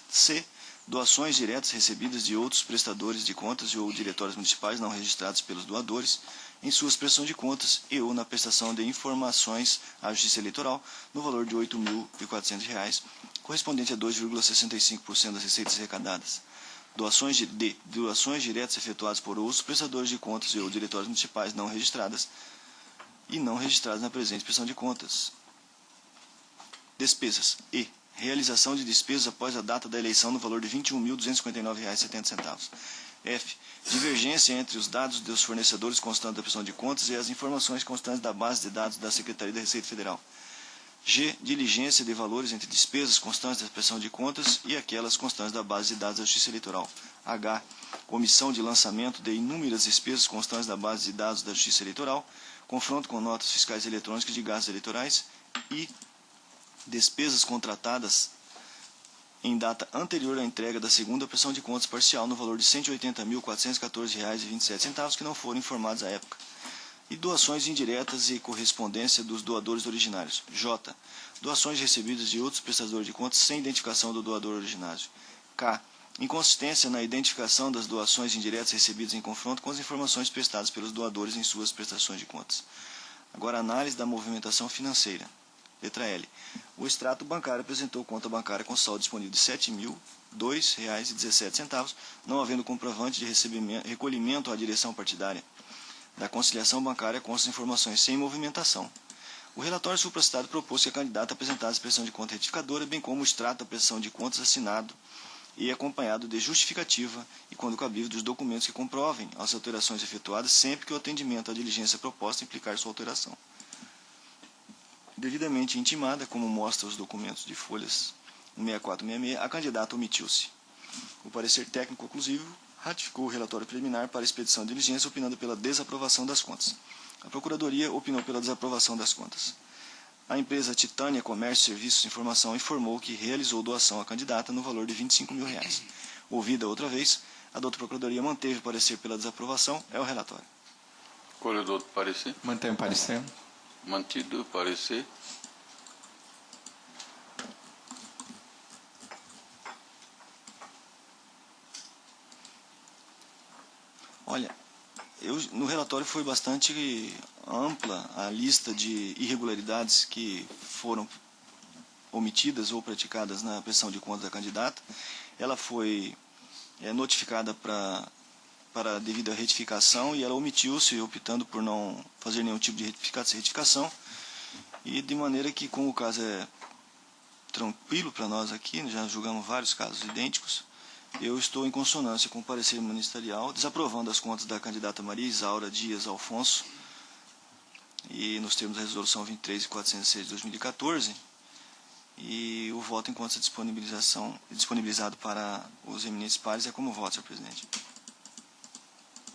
C. Doações diretas recebidas de outros prestadores de contas e ou diretórios municipais não registrados pelos doadores em suas prestações de contas e ou na prestação de informações à Justiça Eleitoral no valor de R$ 8.400, correspondente a 2,65% das receitas arrecadadas. Doações diretas efetuadas por outros prestadores de contas e ou diretórios municipais não registradas e não registradas na presente prestação de contas. Despesas. E. Realização de despesas após a data da eleição no valor de R$ 21.259,70. F. Divergência entre os dados dos fornecedores constantes da prestação de contas e as informações constantes da base de dados da Secretaria da Receita Federal. G. Diligência de valores entre despesas constantes da prestação de contas e aquelas constantes da base de dados da Justiça Eleitoral. H. Omissão de lançamento de inúmeras despesas constantes da base de dados da Justiça Eleitoral, confronto com notas fiscais eletrônicas de gastos eleitorais e despesas contratadas em data anterior à entrega da segunda prestação de contas parcial no valor de R$ 180.414,27 que não foram informados à época. E doações indiretas e correspondência dos doadores originários. J. Doações recebidas de outros prestadores de contas sem identificação do doador originário. K. Inconsistência na identificação das doações indiretas recebidas em confronto com as informações prestadas pelos doadores em suas prestações de contas. Agora, análise da movimentação financeira. Letra L. O extrato bancário apresentou conta bancária com saldo disponível de R$ 7.002,17, não havendo comprovante de recolhimento à direção partidária. Da conciliação bancária constam informações sem movimentação. O relatório supracitado propôs que a candidata apresentasse prestação de conta retificadora, bem como o extrato da prestação de contas assinado e acompanhado de justificativa e, quando cabível, dos documentos que comprovem as alterações efetuadas sempre que o atendimento à diligência proposta implicar sua alteração. Devidamente intimada, como mostra os documentos de folhas 6466, a candidata omitiu-se. O parecer técnico conclusivo ratificou o relatório preliminar para expedição de diligência, opinando pela desaprovação das contas. A Procuradoria opinou pela desaprovação das contas. A empresa Titânia Comércio, Serviços e Informação informou que realizou doação à candidata no valor de R$ 25.000. Ouvida outra vez, a doutora Procuradoria manteve o parecer pela desaprovação. É o relatório. Corredor do parecer. Mantém o parecer. Mantido o parecer. Olha, no relatório foi bastante ampla a lista de irregularidades que foram omitidas ou praticadas na prestação de contas da candidata. Ela foi notificada para a devida retificação e ela omitiu-se, optando por não fazer nenhum tipo de retificação. E de maneira que, como o caso é tranquilo para nós aqui, já julgamos vários casos idênticos, eu estou em consonância com o parecer ministerial, desaprovando as contas da candidata Maria Isaura Dias Alfonso, e nos termos da resolução 23.406 de 2014, e o voto enquanto essa disponibilizado para os eminentes pares é como voto, senhor presidente.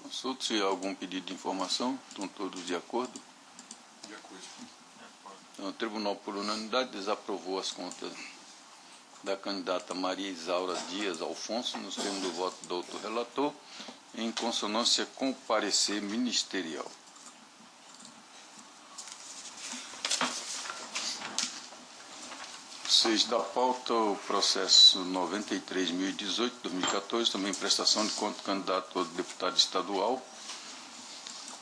Consulto se há algum pedido de informação. Estão todos de acordo? De acordo. Então, o Tribunal, por unanimidade, desaprovou as contas da candidata Maria Isaura Dias Alfonso, nos termos do voto do doutor relator, em consonância com o parecer ministerial. Da pauta, o processo 93.018/2014, também prestação de conta do candidato a deputado estadual,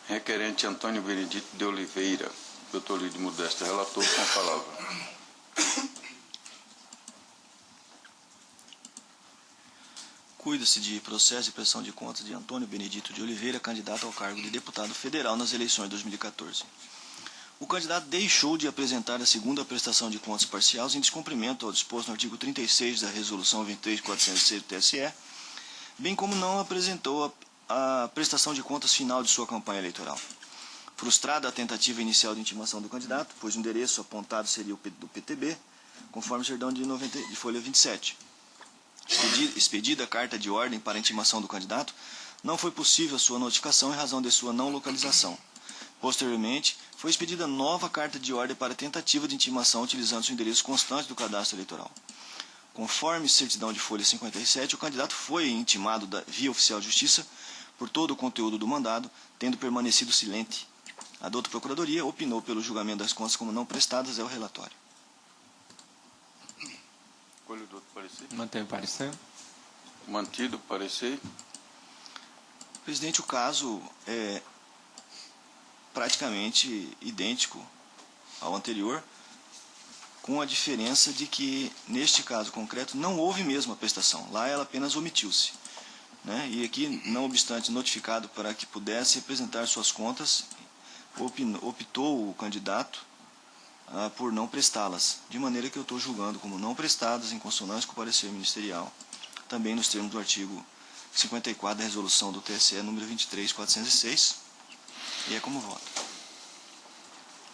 requerente Antônio Benedito de Oliveira. Doutor Lídio Modesto, relator, com a palavra. Cuida-se de processo de prestação de contas de Antônio Benedito de Oliveira, candidato ao cargo de deputado federal nas eleições de 2014. O candidato deixou de apresentar a segunda prestação de contas parciais em descumprimento ao disposto no artigo 36 da Resolução 23.406 do TSE, bem como não apresentou a prestação de contas final de sua campanha eleitoral. Frustrada a tentativa inicial de intimação do candidato, pois o endereço apontado seria o do PTB, conforme o cerdão de folha 27. Expedida a carta de ordem para a intimação do candidato, não foi possível a sua notificação em razão de sua não localização. Posteriormente, foi expedida nova carta de ordem para tentativa de intimação utilizando o endereço constante do cadastro eleitoral. Conforme certidão de folha 57, o candidato foi intimado via oficial de justiça por todo o conteúdo do mandado, tendo permanecido silente. A doutora Procuradoria opinou pelo julgamento das contas como não prestadas. É o relatório. Escolha do outro parecer. Mantém o parecer. Mantido o parecer. Presidente, o caso é praticamente idêntico ao anterior, com a diferença de que, neste caso concreto, não houve mesmo a prestação. Lá ela apenas omitiu-se. E aqui, não obstante notificado para que pudesse apresentar suas contas, optou o candidato por não prestá-las, de maneira que eu estou julgando como não prestadas, em consonância com o parecer ministerial, também nos termos do artigo 54 da resolução do TSE número 23.406, e é como voto.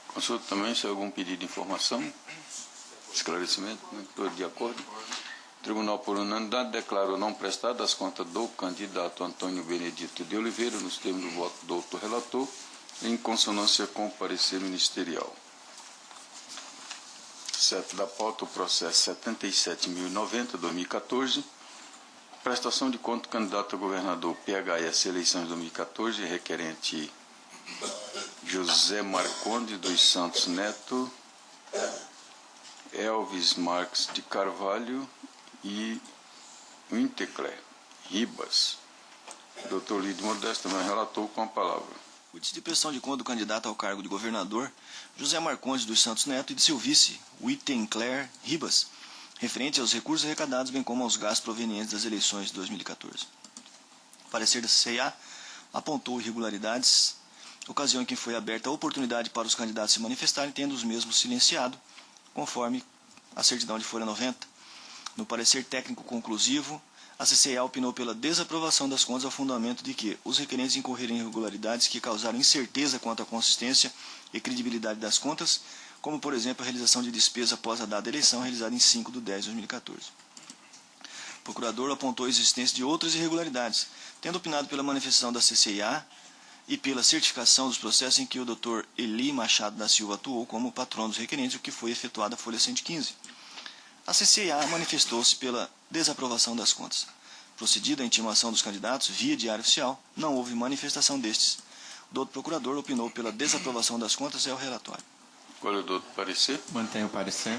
Consulto também se há algum pedido de informação, esclarecimento, todos de acordo. O Tribunal, por unanimidade, declarou não prestadas as contas do candidato Antônio Benedito de Oliveira, nos termos do voto do doutor relator, em consonância com o parecer ministerial. 7 da pauta, o processo 77.090/2014, prestação de conta do candidato a governador PHS eleições 2014, requerente José Marcondes dos Santos Neto, Elvis Marques de Carvalho e Wintercler Ribas. Dr. Lídio Modesto também relatou com a palavra. O de prestação de conta do candidato ao cargo de governador, José Marcondes dos Santos Neto, e de seu vice, Wintercler Ribas, referente aos recursos arrecadados, bem como aos gastos provenientes das eleições de 2014. O parecer da CCA apontou irregularidades, ocasião em que foi aberta a oportunidade para os candidatos se manifestarem, tendo os mesmos silenciado, conforme a certidão de folha 90. No parecer técnico conclusivo, a CCA opinou pela desaprovação das contas ao fundamento de que os requerentes incorreram em irregularidades que causaram incerteza quanto à consistência e credibilidade das contas, como, por exemplo, a realização de despesa após a data da eleição, realizada em 5/10/2014. O procurador apontou a existência de outras irregularidades, tendo opinado pela manifestação da CCA e pela certificação dos processos em que o Dr. Eli Machado da Silva atuou como patrão dos requerentes, o que foi efetuado a folha 115. A CCA manifestou-se pela desaprovação das contas. Procedida a intimação dos candidatos via diário oficial, não houve manifestação destes. O doutor procurador opinou pela desaprovação das contas, é o relatório. Qual é o doutor parecer? Mantenho o parecer.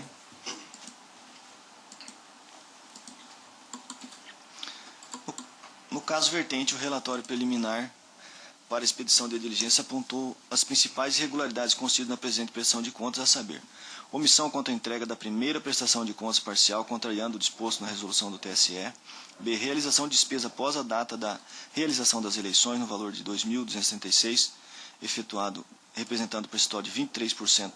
No caso vertente, o relatório preliminar para a expedição de diligência apontou as principais irregularidades constituídas na presente prestação de contas, a saber: omissão quanto à entrega da primeira prestação de contas parcial, contrariando o disposto na resolução do TSE. B. Realização de despesa após a data da realização das eleições, no valor de R$ 2.276, efetuado, representando o percentual de 23%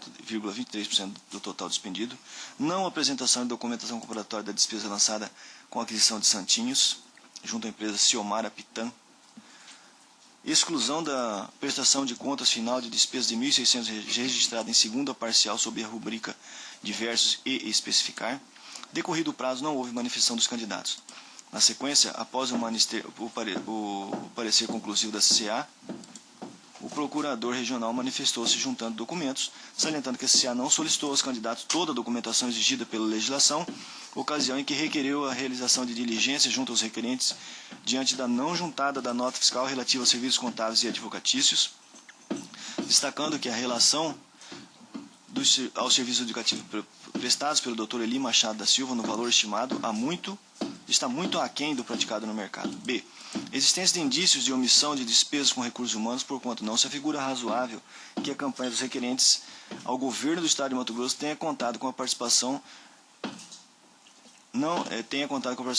do total despendido. Não apresentação de documentação comprobatória da despesa lançada com a aquisição de Santinhos, junto à empresa Ciomara Pitan. Exclusão da prestação de contas final de despesas de R$ 1.600 registrada em segunda parcial sob a rubrica diversos e especificar. Decorrido o prazo, não houve manifestação dos candidatos. Na sequência, após o parecer conclusivo da CCA, o procurador regional manifestou-se juntando documentos, salientando que a CCA não solicitou aos candidatos toda a documentação exigida pela legislação, ocasião em que requeriu a realização de diligência junto aos requerentes diante da não juntada da nota fiscal relativa aos serviços contábeis e advocatícios, destacando que a relação aos serviços educativos prestados pelo Dr. Eli Machado da Silva no valor estimado está muito aquém do praticado no mercado. B. Existência de indícios de omissão de despesas com recursos humanos, porquanto não se afigura razoável que a campanha dos requerentes ao governo do Estado de Mato Grosso tenha contado com a participação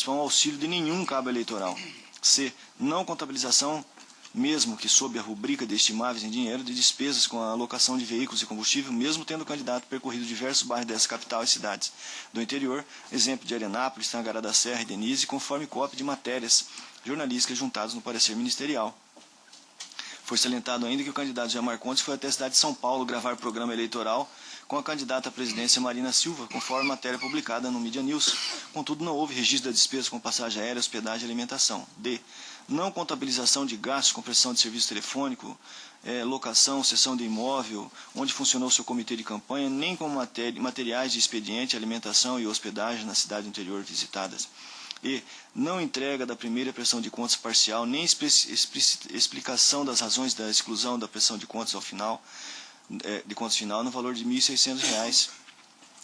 ao auxílio de nenhum cabo eleitoral. C. Não contabilização, mesmo que sob a rubrica de estimáveis em dinheiro, de despesas com a alocação de veículos e combustível, mesmo tendo o candidato percorrido diversos bairros dessa capital e cidades do interior, exemplo de Arenápolis, Tangará da Serra e Denise, conforme cópia de matérias jornalísticas juntadas no parecer ministerial. Foi salientado ainda que o candidato José Marcondes foi até a cidade de São Paulo gravar programa eleitoral com a candidata à presidência Marina Silva, conforme matéria publicada no Media News. Contudo, não houve registro da despesa com passagem aérea, hospedagem e alimentação. D. Não contabilização de gastos com prestação de serviço telefônico, locação, cessão de imóvel, onde funcionou seu comitê de campanha, nem com materiais de expediente, alimentação e hospedagem na cidade do interior visitadas. E não entrega da primeira prestação de contas parcial, nem explicação das razões da exclusão da prestação de contas de contas final no valor de R$ 1.600,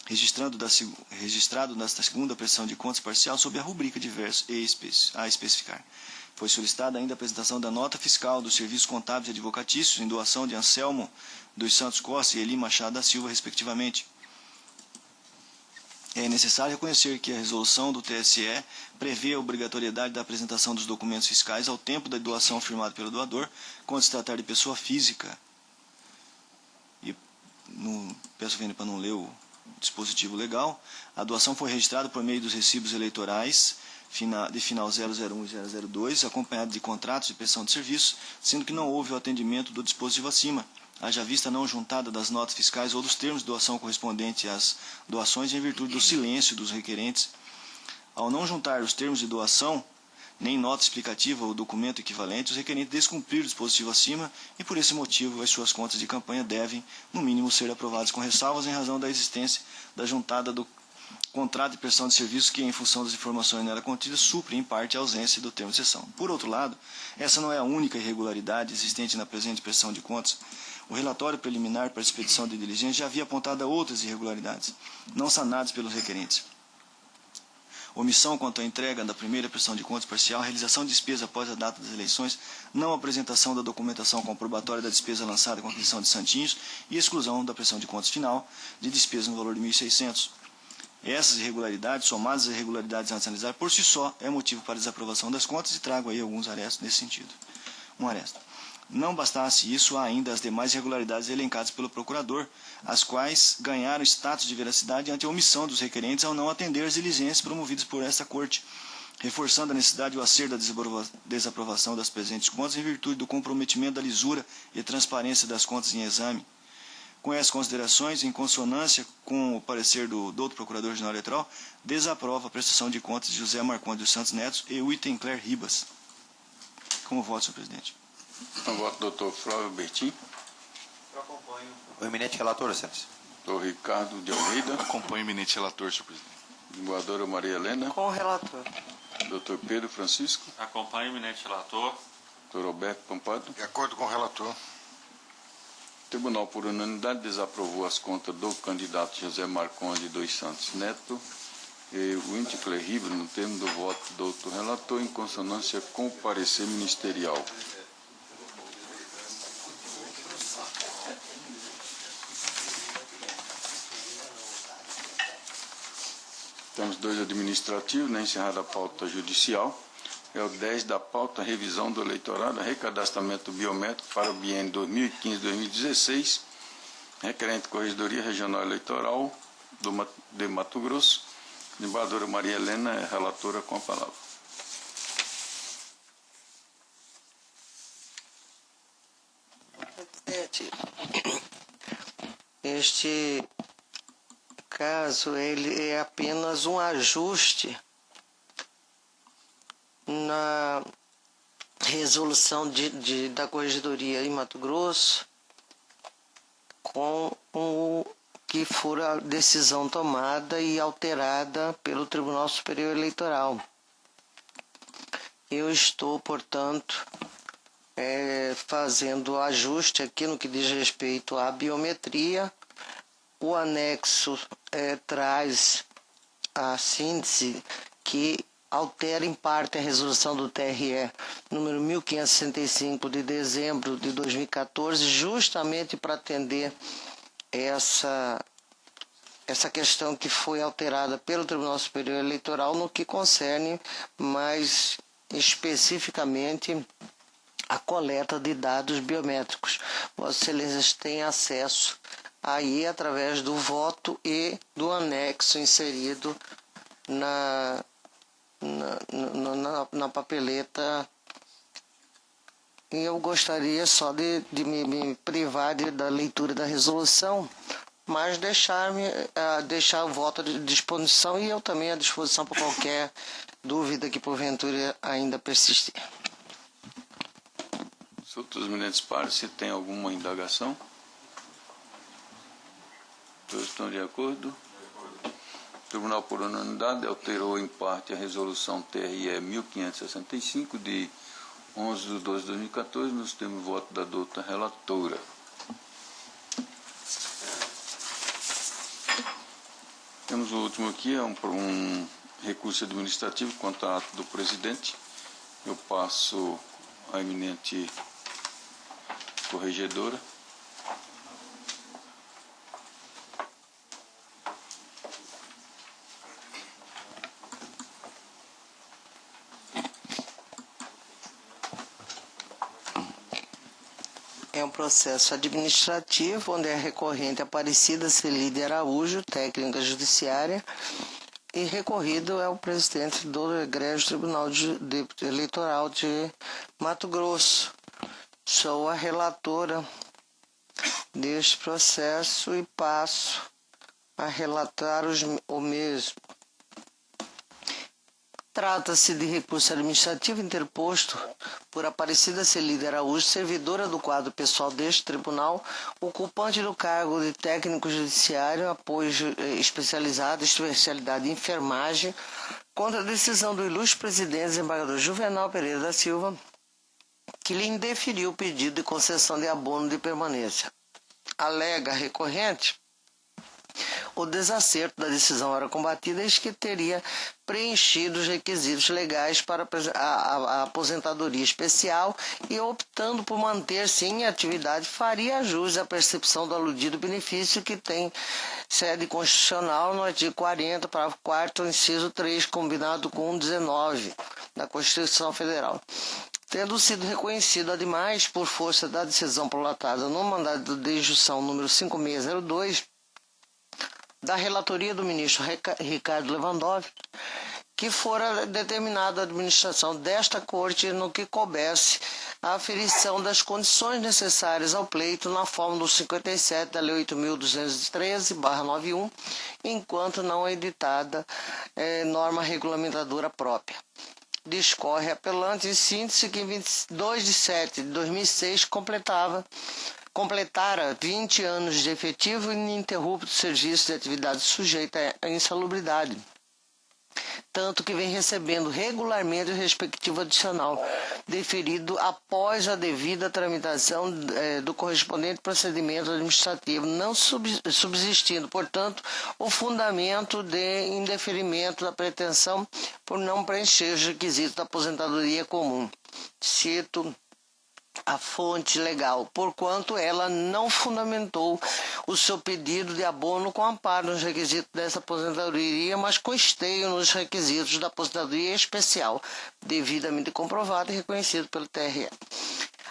registrado nesta segunda prestação de contas parcial sob a rubrica diversos e a especificar. Foi solicitada ainda a apresentação da nota fiscal dos serviços contábeis e advocatícios em doação de Anselmo dos Santos Costa e Eli Machado da Silva, respectivamente. É necessário reconhecer que a resolução do TSE prevê a obrigatoriedade da apresentação dos documentos fiscais ao tempo da doação firmada pelo doador, quando se tratar de pessoa física. E peço para não ler o dispositivo legal. A doação foi registrada por meio dos recibos eleitorais de final 001 e 002, acompanhado de contratos de prestação de serviço, sendo que não houve o atendimento do dispositivo acima, haja vista não juntada das notas fiscais ou dos termos de doação correspondentes às doações em virtude do silêncio dos requerentes. Ao não juntar os termos de doação, nem nota explicativa ou documento equivalente, os requerentes descumpriram o dispositivo acima e, por esse motivo, as suas contas de campanha devem, no mínimo, ser aprovadas com ressalvas em razão da existência da juntada do contrato de prestação de serviços que, em função das informações nela contidas, supre, em parte, a ausência do termo de cessão. Por outro lado, essa não é a única irregularidade existente na presente prestação de contas. O relatório preliminar para a expedição de diligência já havia apontado a outras irregularidades, não sanadas pelos requerentes. Omissão quanto à entrega da primeira prestação de contas parcial, realização de despesa após a data das eleições, não apresentação da documentação comprobatória da despesa lançada com aquisição de santinhos e exclusão da prestação de contas final de despesa no valor de R$ 1.600. Essas irregularidades, somadas às irregularidades antes analisadas, por si só, é motivo para desaprovação das contas e trago aí alguns arestos nesse sentido. Um aresto. Não bastasse isso, há ainda as demais irregularidades elencadas pelo procurador, as quais ganharam status de veracidade ante a omissão dos requerentes ao não atender às diligências promovidas por esta Corte, reforçando a necessidade e o acerto da desaprovação das presentes contas em virtude do comprometimento da lisura e transparência das contas em exame. Com essas considerações, em consonância com o parecer do Dr. Procurador-Geral Eleitoral, desaprova a prestação de contas de José Marcondes dos Santos Netos e Wittencler Ribas. Como voto, senhor presidente? Com voto, doutor Flávio Bertin. Eu acompanho. O eminente relator, excelência. Doutor Ricardo de Almeida. Acompanho o eminente relator, senhor presidente. Desembargadora Maria Helena. Com o relator. Doutor Pedro Francisco. Acompanho o eminente relator. Doutor Roberto Pampado. De acordo com o relator. O Tribunal, por unanimidade, desaprovou as contas do candidato José Marcondes dos Santos Neto e Wittencler Ribas, no termo do voto do doutor relator, em consonância com o parecer ministerial. Temos 2 administrativos, né, encerrada a pauta judicial. É o 10 da pauta, revisão do eleitorado, recadastramento biométrico para o biênio 2015-2016, requerente Corregedoria Regional Eleitoral de Mato Grosso. Desembargadora Maria Helena é relatora com a palavra. Presidente, este caso ele é apenas um ajuste na resolução da Corregedoria em Mato Grosso com o que for a decisão tomada e alterada pelo Tribunal Superior Eleitoral. Eu estou, portanto, fazendo ajuste aqui no que diz respeito à biometria. O anexo traz a síntese que altera em parte a resolução do TRE número 1565 de dezembro de 2014, justamente para atender essa questão que foi alterada pelo Tribunal Superior Eleitoral no que concerne mais especificamente a coleta de dados biométricos. Vossa Excelência tem acesso aí através do voto e do anexo inserido na papeleta. E eu gostaria só de me privar da leitura da resolução, mas deixar o voto à disposição e eu também à disposição para qualquer dúvida que porventura ainda persistir. Os outros eminentes pares, se tem alguma indagação? Todos estão de acordo? O Tribunal, por unanimidade, alterou em parte a resolução TRE 1565 de 11 de 12 de 2014, nos termos de voto da doutora relatora. Temos o último aqui, é um recurso administrativo contra ato do presidente. Eu passo à eminente corregedora. É um processo administrativo onde é recorrente Aparecida Celide Araújo, técnica judiciária, e recorrido é o presidente do Egrégio Tribunal Eleitoral de Mato Grosso. Sou a relatora deste processo e passo a relatar o mesmo. Trata-se de recurso administrativo interposto por Aparecida Celida Araújo, servidora do quadro pessoal deste tribunal, ocupante do cargo de técnico judiciário, apoio especializado, especialidade em enfermagem, contra a decisão do ilustre presidente desembargador Juvenal Pereira da Silva, que lhe indeferiu o pedido de concessão de abono de permanência. Alega a recorrente o desacerto da decisão ora combatida, eis que teria preenchido os requisitos legais para a aposentadoria especial e, optando por manter-se em atividade, faria jus à percepção do aludido benefício que tem sede constitucional no artigo 40, parágrafo 4º, inciso 3, combinado com 19 da Constituição Federal. Tendo sido reconhecido, ademais, por força da decisão prolatada no mandado de injunção número 5602, da relatoria do ministro Ricardo Lewandowski, que fora determinada a administração desta Corte no que coubesse a aferição das condições necessárias ao pleito na forma do 57 da Lei 8.213/91, enquanto não editada norma regulamentadora própria. Discorre apelante em síntese que em 22 de setembro de 2006 completara 20 anos de efetivo e ininterrupto serviço de atividade sujeita à insalubridade, tanto que vem recebendo regularmente o respectivo adicional, deferido após a devida tramitação do correspondente procedimento administrativo, não subsistindo, portanto, o fundamento de indeferimento da pretensão por não preencher os requisitos da aposentadoria comum. Cito a fonte legal, porquanto ela não fundamentou o seu pedido de abono com amparo nos requisitos dessa aposentadoria, mas com esteio nos requisitos da aposentadoria especial, devidamente comprovado e reconhecido pelo TRE.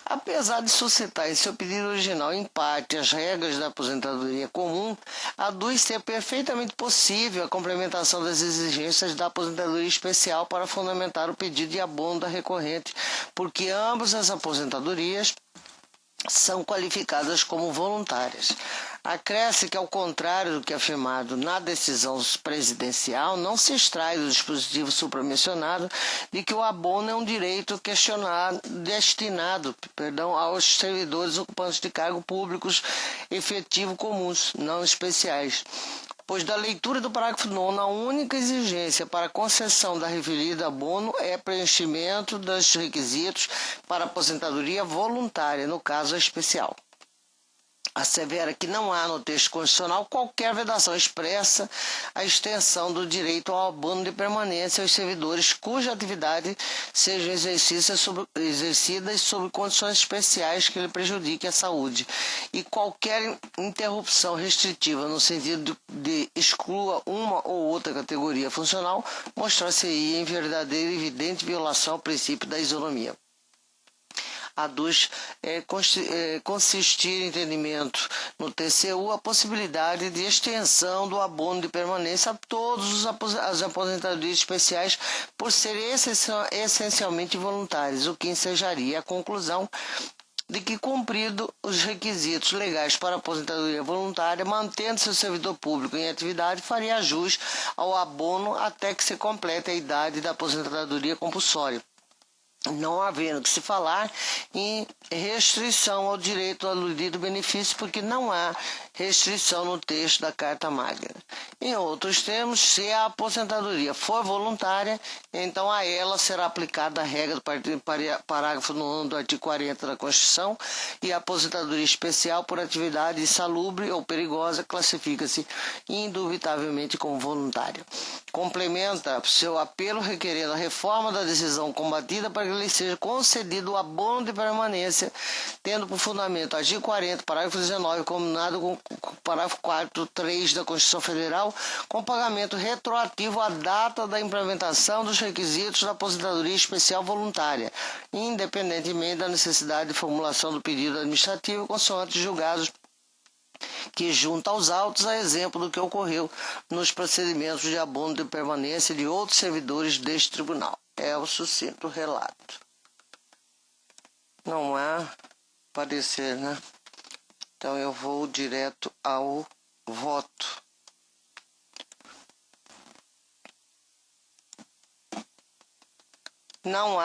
Apesar de suscitar em seu pedido original, em parte, as regras da aposentadoria comum, aduz ser perfeitamente possível a complementação das exigências da aposentadoria especial para fundamentar o pedido de abono da recorrente, porque ambas as aposentadorias são qualificadas como voluntárias. Acresce que, ao contrário do que é afirmado na decisão presidencial, não se extrai do dispositivo supramencionado de que o abono é um direito destinado aos servidores ocupantes de cargos públicos efetivo comuns, não especiais. Pois da leitura do parágrafo 9º, a única exigência para a concessão da referida abono é preenchimento dos requisitos para aposentadoria voluntária, no caso especial. Assevera que não há no texto constitucional qualquer vedação expressa à extensão do direito ao abono de permanência aos servidores cuja atividade seja exercida sob condições especiais que lhe prejudiquem a saúde, e qualquer interrupção restritiva no sentido de exclua uma ou outra categoria funcional mostrar-se-ia em verdadeira e evidente violação ao princípio da isonomia. Aduz consistir em entendimento no TCU a possibilidade de extensão do abono de permanência a todas as aposentadorias especiais por serem essencialmente voluntárias, o que ensejaria a conclusão de que, cumprido os requisitos legais para a aposentadoria voluntária, mantendo-se o servidor público em atividade, faria jus ao abono até que se complete a idade da aposentadoria compulsória, não havendo que se falar em restrição ao direito aludido benefício, porque não há restrição no texto da Carta Magna. Em outros termos, se a aposentadoria for voluntária, então a ela será aplicada a regra do parágrafo 9º do artigo 40 da Constituição, e a aposentadoria especial por atividade insalubre ou perigosa classifica-se indubitavelmente como voluntária. Complementa seu apelo requerendo a reforma da decisão combatida para que lhe seja concedido o abono de permanência, tendo por fundamento o artigo 40, parágrafo 19, combinado com o parágrafo 4º, 3 da Constituição Federal, com pagamento retroativo à data da implementação dos requisitos da aposentadoria especial voluntária, independentemente da necessidade de formulação do pedido administrativo, consoante julgados que junta aos autos a exemplo do que ocorreu nos procedimentos de abono de permanência de outros servidores deste tribunal. É o sucinto relato. Não há parecer, né? Então eu vou direto ao voto. não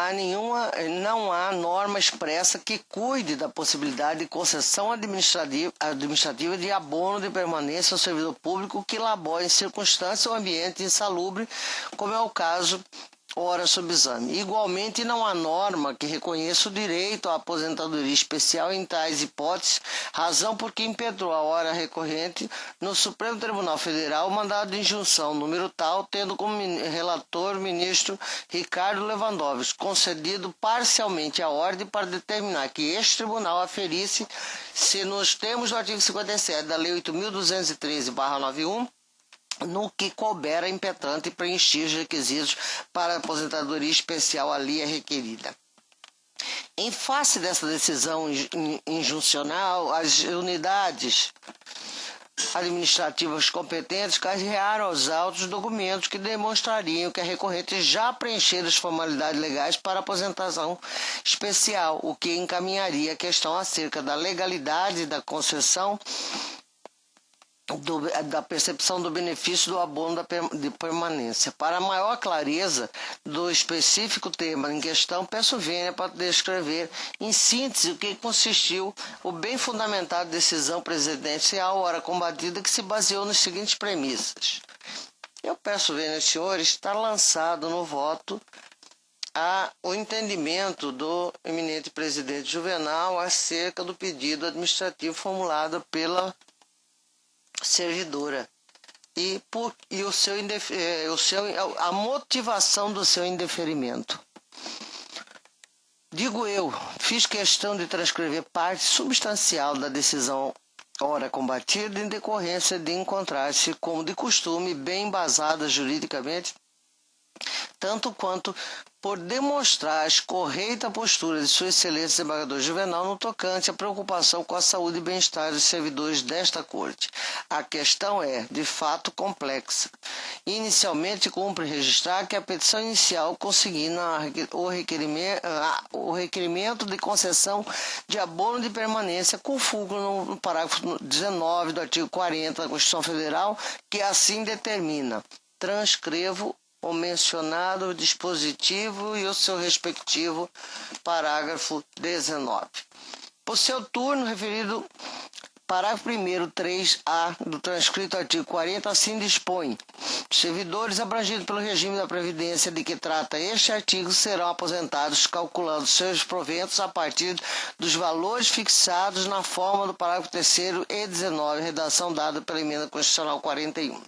há norma expressa que cuide da possibilidade de concessão administrativa de abono de permanência ao servidor público que labore em circunstâncias ou ambiente insalubre, como é o caso ora sob exame. Igualmente, não há norma que reconheça o direito à aposentadoria especial em tais hipóteses, razão por que impetrou a hora recorrente no Supremo Tribunal Federal o mandado de injunção número tal, tendo como relator o ministro Ricardo Lewandowski, concedido parcialmente a ordem para determinar que este tribunal aferisse se nos termos do artigo 57 da Lei 8.213/91, no que couber a impetrante preencher os requisitos para a aposentadoria especial ali requerida. Em face dessa decisão injuncional, as unidades administrativas competentes carregaram aos autos documentos que demonstrariam que a recorrente já preencheu as formalidades legais para aposentação especial, o que encaminharia a questão acerca da legalidade da concessão da percepção do benefício do abono de permanência. Para maior clareza do específico tema em questão, peço vênia para descrever em síntese o que consistiu o bem fundamentado decisão presidencial ora combatida que se baseou nas seguintes premissas. Eu peço vênia, senhores, está lançado no voto o entendimento do eminente presidente Juvenal acerca do pedido administrativo formulado pela servidora e a motivação do seu indeferimento. Digo eu, fiz questão de transcrever parte substancial da decisão ora combatida em decorrência de encontrar-se, como de costume, bem embasada juridicamente, tanto quanto por demonstrar a escorreita postura de Sua Excelência Desembargador Juvenal no tocante à preocupação com a saúde e bem-estar dos servidores desta Corte. A questão é, de fato, complexa. Inicialmente, cumpre registrar que a petição inicial conseguindo o requerimento de concessão de abono de permanência com fulcro no parágrafo 19 do artigo 40 da Constituição Federal, que assim determina. Transcrevo o mencionado dispositivo e o seu respectivo parágrafo 19. Por seu turno, referido parágrafo 1º, 3A do transcrito artigo 40, assim dispõe: servidores abrangidos pelo regime da Previdência de que trata este artigo serão aposentados calculando seus proventos a partir dos valores fixados na forma do parágrafo 3º e 19, redação dada pela Emenda Constitucional 41.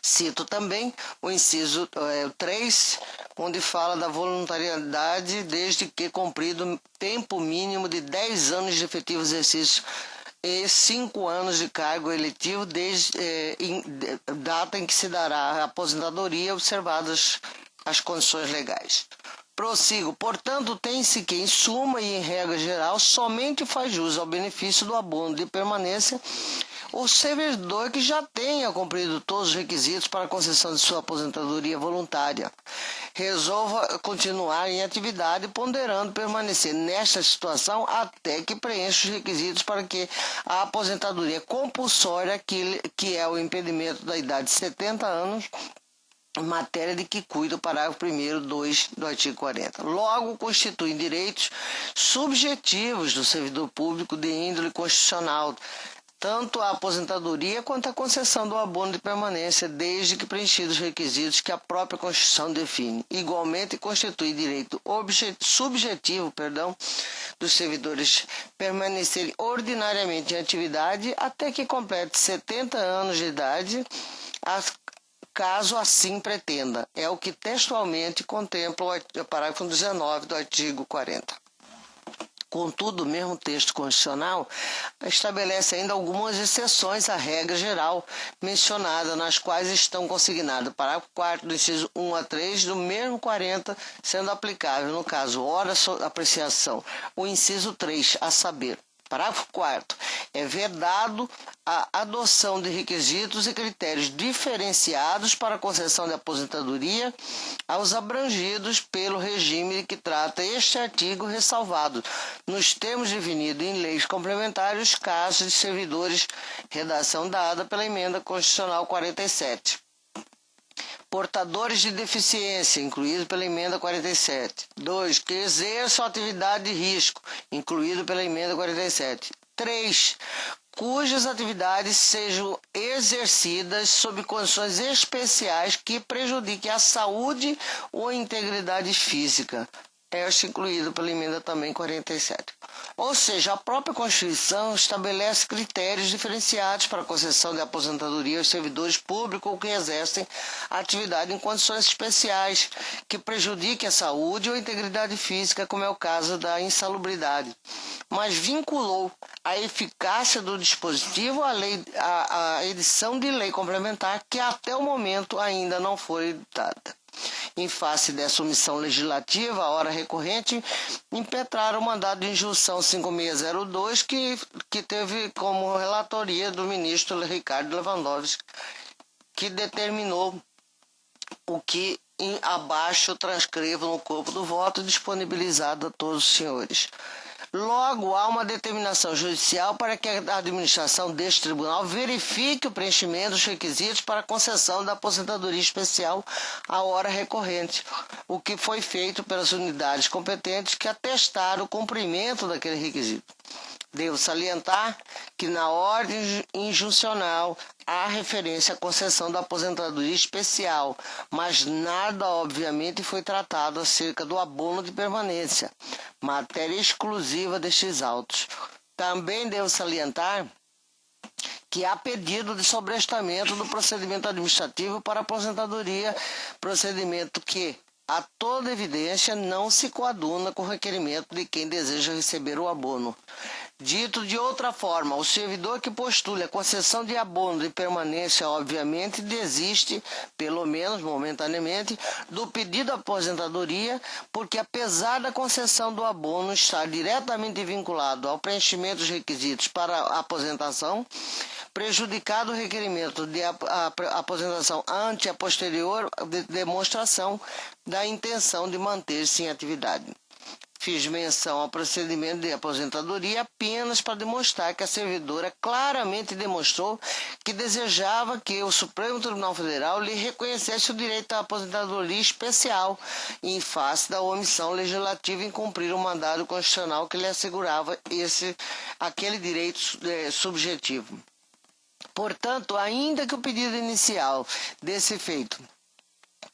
Cito também o inciso 3, onde fala da voluntariedade desde que cumprido tempo mínimo de 10 anos de efetivo exercício e 5 anos de cargo eletivo desde data em que se dará a aposentadoria, observadas as condições legais. Prossigo, portanto, tem-se que, em suma e em regra geral, somente faz jus ao benefício do abono de permanência o servidor que já tenha cumprido todos os requisitos para a concessão de sua aposentadoria voluntária. Resolva continuar em atividade, ponderando permanecer nesta situação até que preencha os requisitos para que a aposentadoria compulsória, que é o impedimento da idade de 70 anos, matéria de que cuida o parágrafo 1º, 2 do artigo 40. Logo, constituem direitos subjetivos do servidor público de índole constitucional, tanto a aposentadoria quanto a concessão do abono de permanência, desde que preenchidos os requisitos que a própria Constituição define. Igualmente, constitui direito subjetivo dos servidores permanecerem ordinariamente em atividade até que complete 70 anos de idade, caso assim pretenda. É o que textualmente contempla o parágrafo 19 do artigo 40. Contudo, o mesmo texto constitucional estabelece ainda algumas exceções à regra geral mencionada, nas quais estão consignadas o parágrafo 4º do inciso 1 a 3 do mesmo 40, sendo aplicável, no caso, ora apreciação, o inciso 3, a saber, parágrafo 4º, é vedado a adoção de requisitos e critérios diferenciados para a concessão de aposentadoria aos abrangidos pelo regime de que trata este artigo, ressalvado, nos termos definidos em leis complementares, os casos de servidores, redação dada pela Emenda Constitucional 47. portadores de deficiência, incluído pela emenda 47. 2. Que exerçam atividade de risco, incluído pela emenda 47. 3. Cujas atividades sejam exercidas sob condições especiais que prejudiquem a saúde ou a integridade física. Este incluído pela emenda também 47. Ou seja, a própria Constituição estabelece critérios diferenciados para a concessão de aposentadoria aos servidores públicos que exercem atividade em condições especiais que prejudiquem a saúde ou a integridade física, como é o caso da insalubridade, mas vinculou a eficácia do dispositivo à edição de lei complementar que até o momento ainda não foi editada. Em face dessa omissão legislativa, a hora recorrente impetraram o mandado de injunção 5602, que teve como relatoria do ministro Ricardo Lewandowski, que determinou o que abaixo transcrevo no corpo do voto disponibilizado a todos os senhores. Logo, há uma determinação judicial para que a administração deste tribunal verifique o preenchimento dos requisitos para a concessão da aposentadoria especial à hora recorrente, o que foi feito pelas unidades competentes que atestaram o cumprimento daquele requisito. Devo salientar que na ordem injuncional há referência à concessão da aposentadoria especial, mas nada, obviamente, foi tratado acerca do abono de permanência, matéria exclusiva destes autos. Também devo salientar que há pedido de sobrestamento do procedimento administrativo para aposentadoria, procedimento que, a toda evidência, não se coaduna com o requerimento de quem deseja receber o abono. Dito de outra forma, o servidor que postule a concessão de abono de permanência, obviamente, desiste, pelo menos momentaneamente, do pedido de aposentadoria, porque apesar da concessão do abono estar diretamente vinculado ao preenchimento dos requisitos para a aposentação, prejudicado o requerimento de aposentação ante a posterior demonstração da intenção de manter-se em atividade. Fiz menção ao procedimento de aposentadoria apenas para demonstrar que a servidora claramente demonstrou que desejava que o Supremo Tribunal Federal lhe reconhecesse o direito à aposentadoria especial em face da omissão legislativa em cumprir o mandado constitucional que lhe assegurava aquele direito subjetivo. Portanto, ainda que o pedido inicial desse feito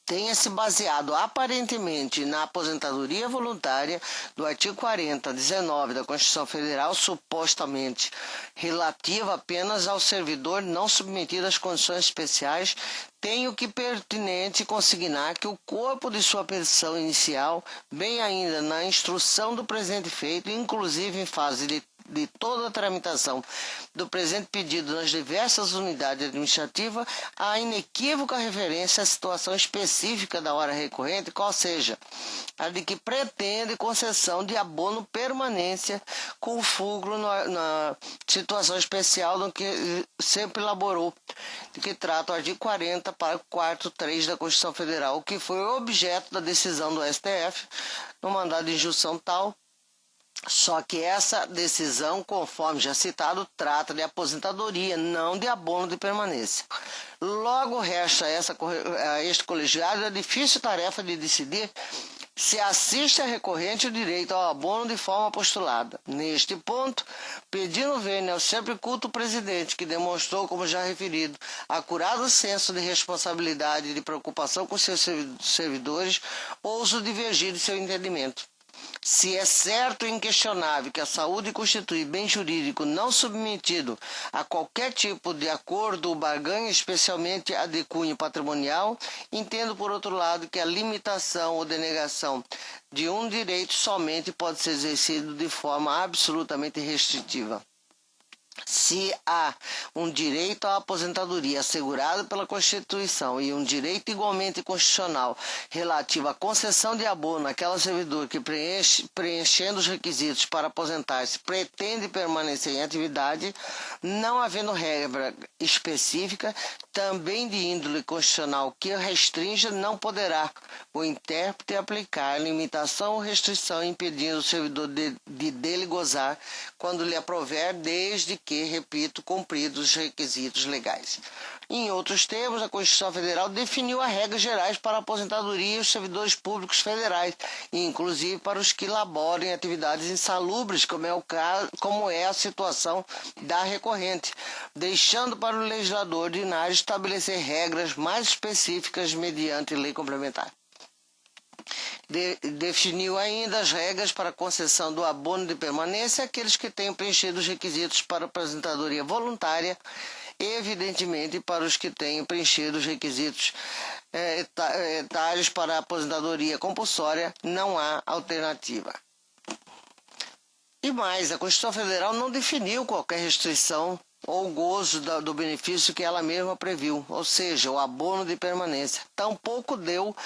tenha se baseado aparentemente na aposentadoria voluntária do artigo 40, 19 da Constituição Federal, supostamente relativa apenas ao servidor não submetido às condições especiais, tenho que pertinente consignar que o corpo de sua petição inicial, bem ainda na instrução do presente feito, inclusive em fase de toda a tramitação do presente pedido nas diversas unidades administrativas, há inequívoca referência à situação específica da hora recorrente, qual seja a de que pretende concessão de abono permanência com fulcro na situação especial do que sempre elaborou, de que trata o artigo 40, parágrafo 4º, 3 da Constituição Federal, o que foi objeto da decisão do STF no mandado de injunção tal. Só que essa decisão, conforme já citado, trata de aposentadoria, não de abono de permanência. Logo, resta a este colegiado a difícil tarefa de decidir se assiste a recorrente o direito ao abono de forma postulada. Neste ponto, pedindo vênia ao sempre culto presidente, que demonstrou, como já referido, acurado senso de responsabilidade e de preocupação com seus servidores, ouso divergir de seu entendimento. Se é certo e inquestionável que a saúde constitui bem jurídico não submetido a qualquer tipo de acordo ou barganha, especialmente a de cunho patrimonial, entendo, por outro lado, que a limitação ou denegação de um direito somente pode ser exercido de forma absolutamente restritiva. Se há um direito à aposentadoria assegurado pela Constituição e um direito igualmente constitucional relativo à concessão de abono àquela servidor que preenchendo os requisitos para aposentar-se pretende permanecer em atividade, não havendo regra específica, também de índole constitucional que restrinja, não poderá o intérprete aplicar limitação ou restrição impedindo o servidor de dele gozar quando lhe aprover, desde que, repito, cumpridos os requisitos legais. Em outros termos, a Constituição Federal definiu as regras gerais para a aposentadoria e os servidores públicos federais, inclusive para os que laborem atividades insalubres, como é a situação da recorrente, deixando para o legislador ordinário estabelecer regras mais específicas mediante lei complementar. Definiu ainda as regras para a concessão do abono de permanência àqueles que tenham preenchido os requisitos para aposentadoria voluntária, evidentemente para os que tenham preenchido os requisitos etários para a aposentadoria compulsória, não há alternativa. E mais, a Constituição Federal não definiu qualquer restrição ou gozo do benefício que ela mesma previu, ou seja, o abono de permanência. Tampouco deu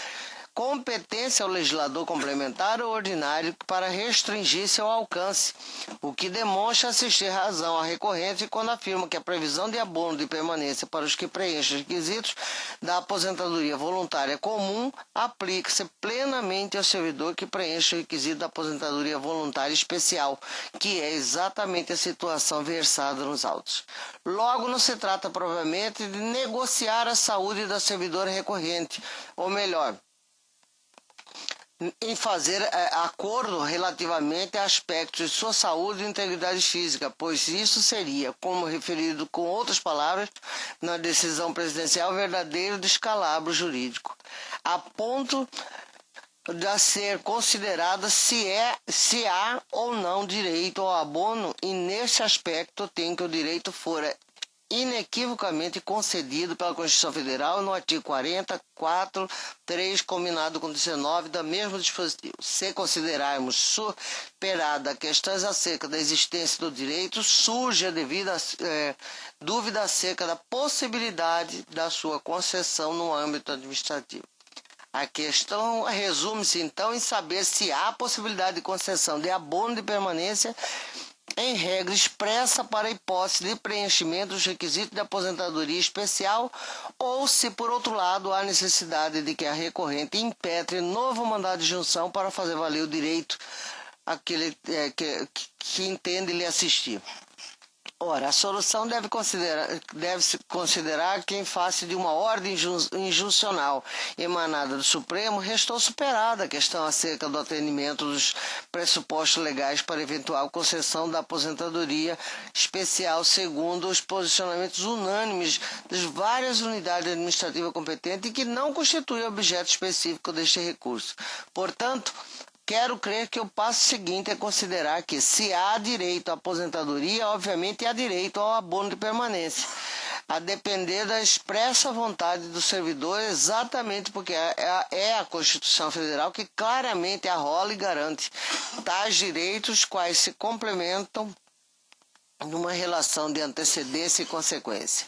competência ao legislador complementar ou ordinário para restringir seu alcance, o que demonstra assistir razão à recorrente quando afirma que a previsão de abono de permanência para os que preenchem os requisitos da aposentadoria voluntária comum aplica-se plenamente ao servidor que preenche o requisito da aposentadoria voluntária especial, que é exatamente a situação versada nos autos. Logo, não se trata provavelmente de negociar a saúde da servidora recorrente, ou melhor, em fazer acordo relativamente a aspectos de sua saúde e integridade física, pois isso seria, como referido com outras palavras na decisão presidencial, verdadeiro descalabro jurídico, a ponto de ser considerada se há ou não direito ao abono, e nesse aspecto tem que o direito fora inequivocamente concedido pela Constituição Federal no artigo 44.3, combinado com 19 do mesmo dispositivo. Se considerarmos superada questões acerca da existência do direito, surge a devida dúvida acerca da possibilidade da sua concessão no âmbito administrativo. A questão resume-se então em saber se há possibilidade de concessão de abono de permanência em regra expressa para a hipótese de preenchimento dos requisitos de aposentadoria especial, ou se, por outro lado, há necessidade de que a recorrente impetre novo mandado de junção para fazer valer o direito àquele que entende lhe assistir. Ora, a solução deve-se considerar que, em face de uma ordem injuncional emanada do Supremo, restou superada a questão acerca do atendimento dos pressupostos legais para eventual concessão da aposentadoria especial, segundo os posicionamentos unânimes das várias unidades administrativas competentes, e que não constitui objeto específico deste recurso. Portanto, quero crer que o passo seguinte é considerar que, se há direito à aposentadoria, obviamente há direito ao abono de permanência, a depender da expressa vontade do servidor, exatamente porque é a Constituição Federal que claramente arrola e garante tais direitos, quais se complementam numa relação de antecedência e consequência.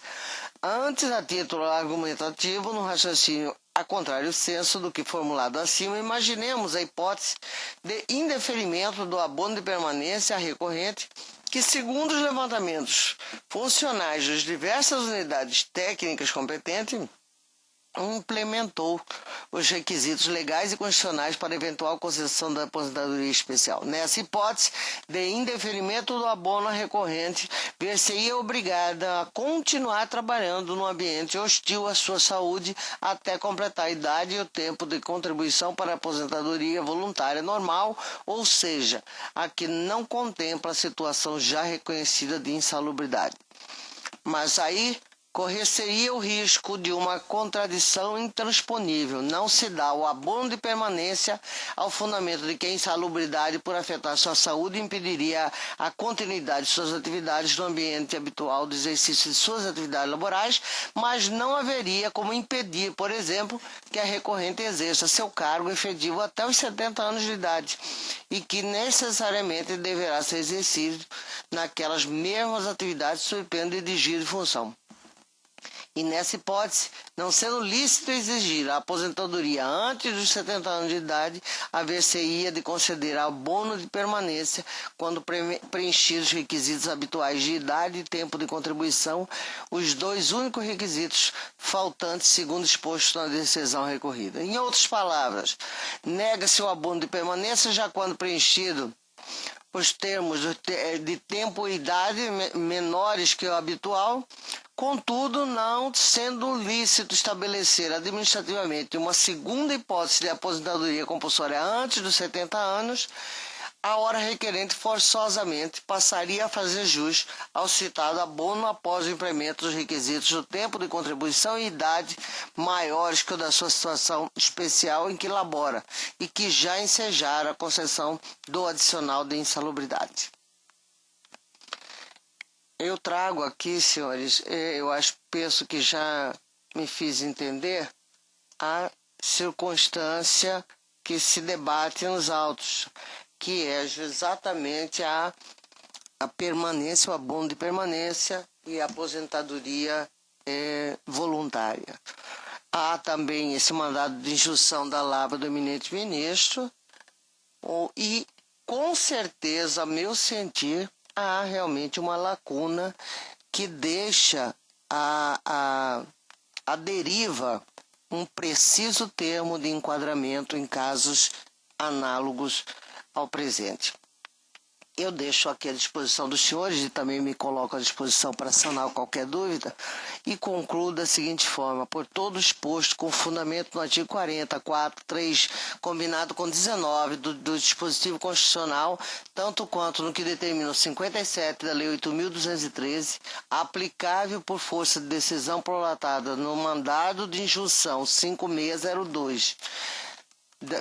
Antes, a título argumentativo, no raciocínio a contrário senso do que formulado acima, imaginemos a hipótese de indeferimento do abono de permanência à recorrente, que, segundo os levantamentos funcionais das diversas unidades técnicas competentes, implementou os requisitos legais e constitucionais para eventual concessão da aposentadoria especial. Nessa hipótese de indeferimento do abono recorrente, ver-se-ia obrigada a continuar trabalhando no ambiente hostil à sua saúde até completar a idade e o tempo de contribuição para a aposentadoria voluntária normal, ou seja, a que não contempla a situação já reconhecida de insalubridade. Mas aí correr-se-ia o risco de uma contradição intransponível. Não se dá o abono de permanência ao fundamento de que a insalubridade, por afetar sua saúde, impediria a continuidade de suas atividades no ambiente habitual do exercício de suas atividades laborais, mas não haveria como impedir, por exemplo, que a recorrente exerça seu cargo efetivo até os 70 anos de idade, e que necessariamente deverá ser exercido naquelas mesmas atividades sob pena de desvio de função. E nessa hipótese, não sendo lícito exigir a aposentadoria antes dos 70 anos de idade, haver-se-ia de conceder abono de permanência quando preenchidos os requisitos habituais de idade e tempo de contribuição, os dois únicos requisitos faltantes segundo exposto na decisão recorrida. Em outras palavras, nega-se o abono de permanência já quando preenchido os termos de tempo e idade menores que o habitual, contudo, não sendo lícito estabelecer administrativamente uma segunda hipótese de aposentadoria compulsória antes dos 70 anos, a hora requerente forçosamente passaria a fazer jus ao citado abono após o implemento dos requisitos do tempo de contribuição e idade maiores que o da sua situação especial em que labora e que já ensejara a concessão do adicional de insalubridade. Eu trago aqui, senhores, penso que já me fiz entender a circunstância que se debate nos autos, que é exatamente a permanência, o abono de permanência e a aposentadoria voluntária. Há também esse mandado de injunção da lavra do eminente ministro e, com certeza, a meu sentir, há realmente uma lacuna que deixa a deriva um preciso termo de enquadramento em casos análogos ao presente. Eu deixo aqui à disposição dos senhores e também me coloco à disposição para sanar qualquer dúvida e concluo da seguinte forma: por todo exposto com fundamento no artigo 40, 4, 3, combinado com 19 do dispositivo constitucional, tanto quanto no que determina o 57 da Lei 8.213, aplicável por força de decisão prolatada no mandado de injunção 5602,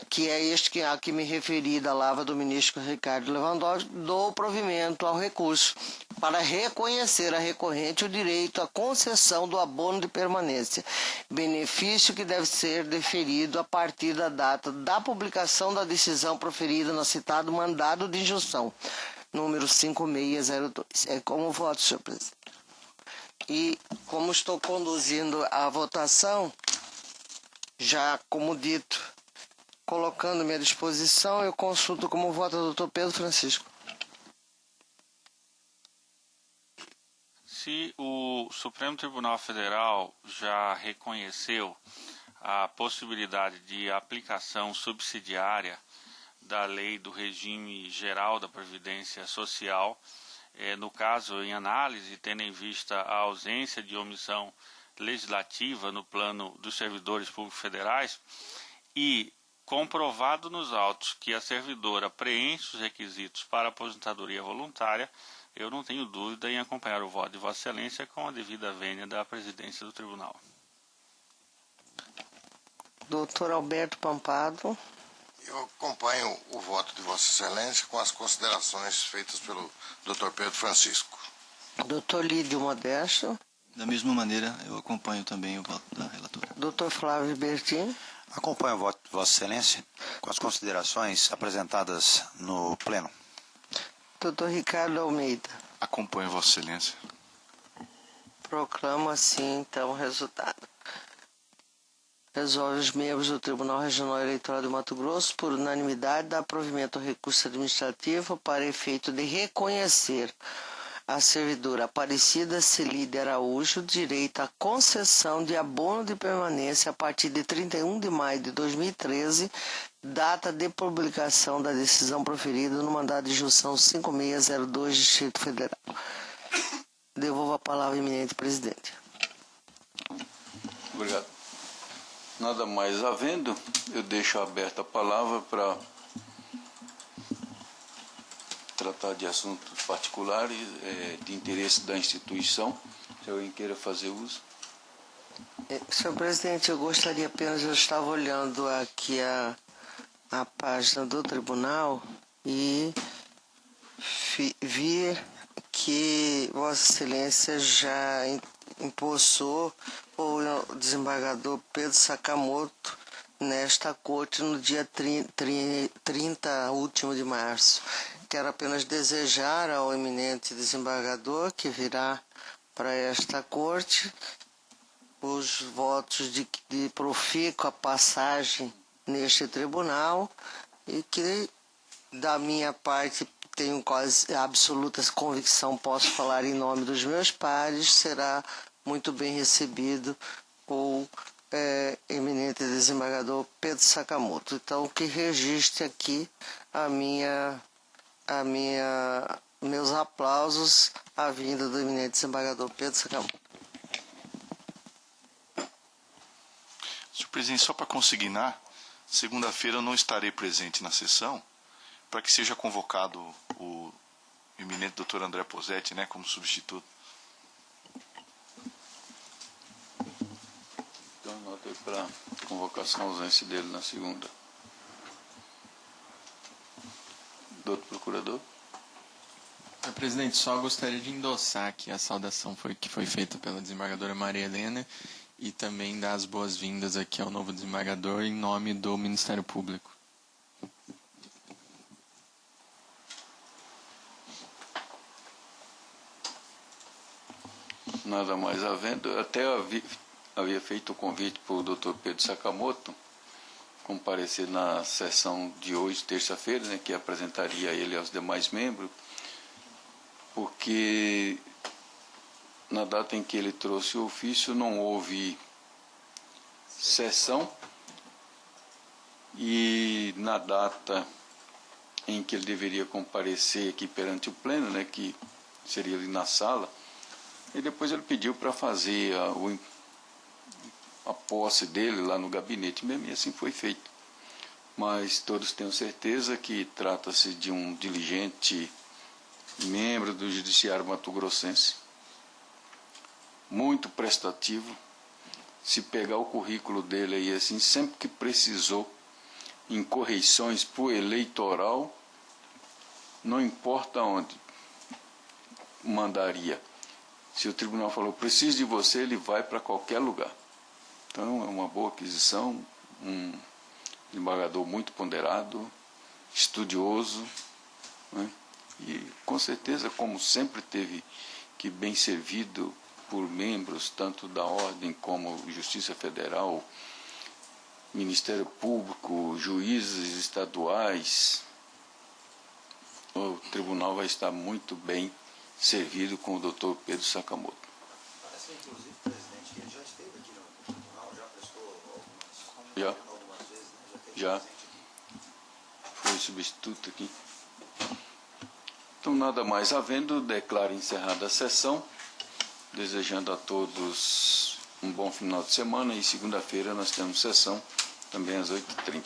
que é este a que me referi, da lavra do ministro Ricardo Lewandowski, dou provimento ao recurso para reconhecer a recorrente o direito à concessão do abono de permanência, benefício que deve ser deferido a partir da data da publicação da decisão proferida no citado mandado de injunção, número 5602. É como voto, senhor presidente. E como estou conduzindo a votação, já como dito, colocando-me à disposição, eu consulto como vota o doutor Pedro Francisco. Se o Supremo Tribunal Federal já reconheceu a possibilidade de aplicação subsidiária da lei do regime geral da Previdência Social, no caso, em análise, tendo em vista a ausência de omissão legislativa no plano dos servidores públicos federais, e comprovado nos autos que a servidora preenche os requisitos para aposentadoria voluntária, eu não tenho dúvida em acompanhar o voto de Vossa Excelência com a devida vênia da presidência do Tribunal. Doutor Alberto Pampado. Eu acompanho o voto de Vossa Excelência com as considerações feitas pelo Dr. Pedro Francisco. Doutor Lídio Modesto. Da mesma maneira, eu acompanho também o voto da relatora. Doutor Flávio Bertin. Acompanho o voto de Vossa Excelência com as considerações apresentadas no Pleno. Doutor Ricardo Almeida. Acompanho Vossa Excelência. Proclamo assim, então, o resultado. Resolve os membros do Tribunal Regional Eleitoral de Mato Grosso, por unanimidade, dar provimento ao recurso administrativo para efeito de reconhecer a servidora Aparecida Celide Araújo direito à concessão de abono de permanência a partir de 31 de maio de 2013, data de publicação da decisão proferida no mandado de injunção 5602, Distrito Federal. Devolvo a palavra ao eminente presidente. Obrigado. Nada mais havendo, eu deixo aberta a palavra para tratar de assuntos particulares de interesse da instituição. Se alguém queira fazer uso. Senhor presidente, eu gostaria apenas, eu estava olhando aqui a página do tribunal e vi que Vossa Excelência já empossou o desembargador Pedro Sakamoto nesta corte no dia 30 último de março. Quero apenas desejar ao eminente desembargador que virá para esta corte os votos de profícua passagem neste tribunal e que, da minha parte, tenho quase absoluta convicção, posso falar em nome dos meus pares, será muito bem recebido o eminente desembargador Pedro Sakamoto. Então, que registre aqui a minha meus aplausos à vinda do eminente desembargador Pedro Sakamoto. Senhor presidente, só para consignar, segunda-feira eu não estarei presente na sessão, para que seja convocado o eminente doutor André Posetti, né, como substituto. Então, anota aí para convocação, ausência dele na segunda. Doutor Procurador? Senhor presidente, só gostaria de endossar que a saudação que foi feita pela desembargadora Maria Helena e também dar as boas-vindas aqui ao novo desembargador em nome do Ministério Público. Nada mais havendo, até havia feito o convite para o doutor Pedro Sakamoto comparecer na sessão de hoje, terça-feira, né, que apresentaria ele aos demais membros, porque na data em que ele trouxe o ofício não houve sessão e na data em que ele deveria comparecer aqui perante o pleno, né, que seria ali na sala, e depois ele pediu para fazer a posse dele lá no gabinete mesmo, e assim foi feito. Mas todos tenham certeza que trata-se de um diligente membro do Judiciário Mato-Grossense, muito prestativo. Se pegar o currículo dele aí, assim, sempre que precisou em correições para o eleitoral, não importa onde, mandaria. Se o tribunal falou, preciso de você, ele vai para qualquer lugar. Então, é uma boa aquisição, um desembargador muito ponderado, estudioso, né? E, com certeza, como sempre teve que bem servido por membros, tanto da Ordem como Justiça Federal, Ministério Público, juízes estaduais, o tribunal vai estar muito bem servido com o doutor Pedro Sakamoto. Parece, inclusive, presidente, que ele já esteve aqui no tribunal, já prestou algumas vezes, né? Já foi substituto aqui. Então, nada mais havendo, declaro encerrada a sessão, desejando a todos um bom final de semana, e segunda-feira nós temos sessão também às 8h30.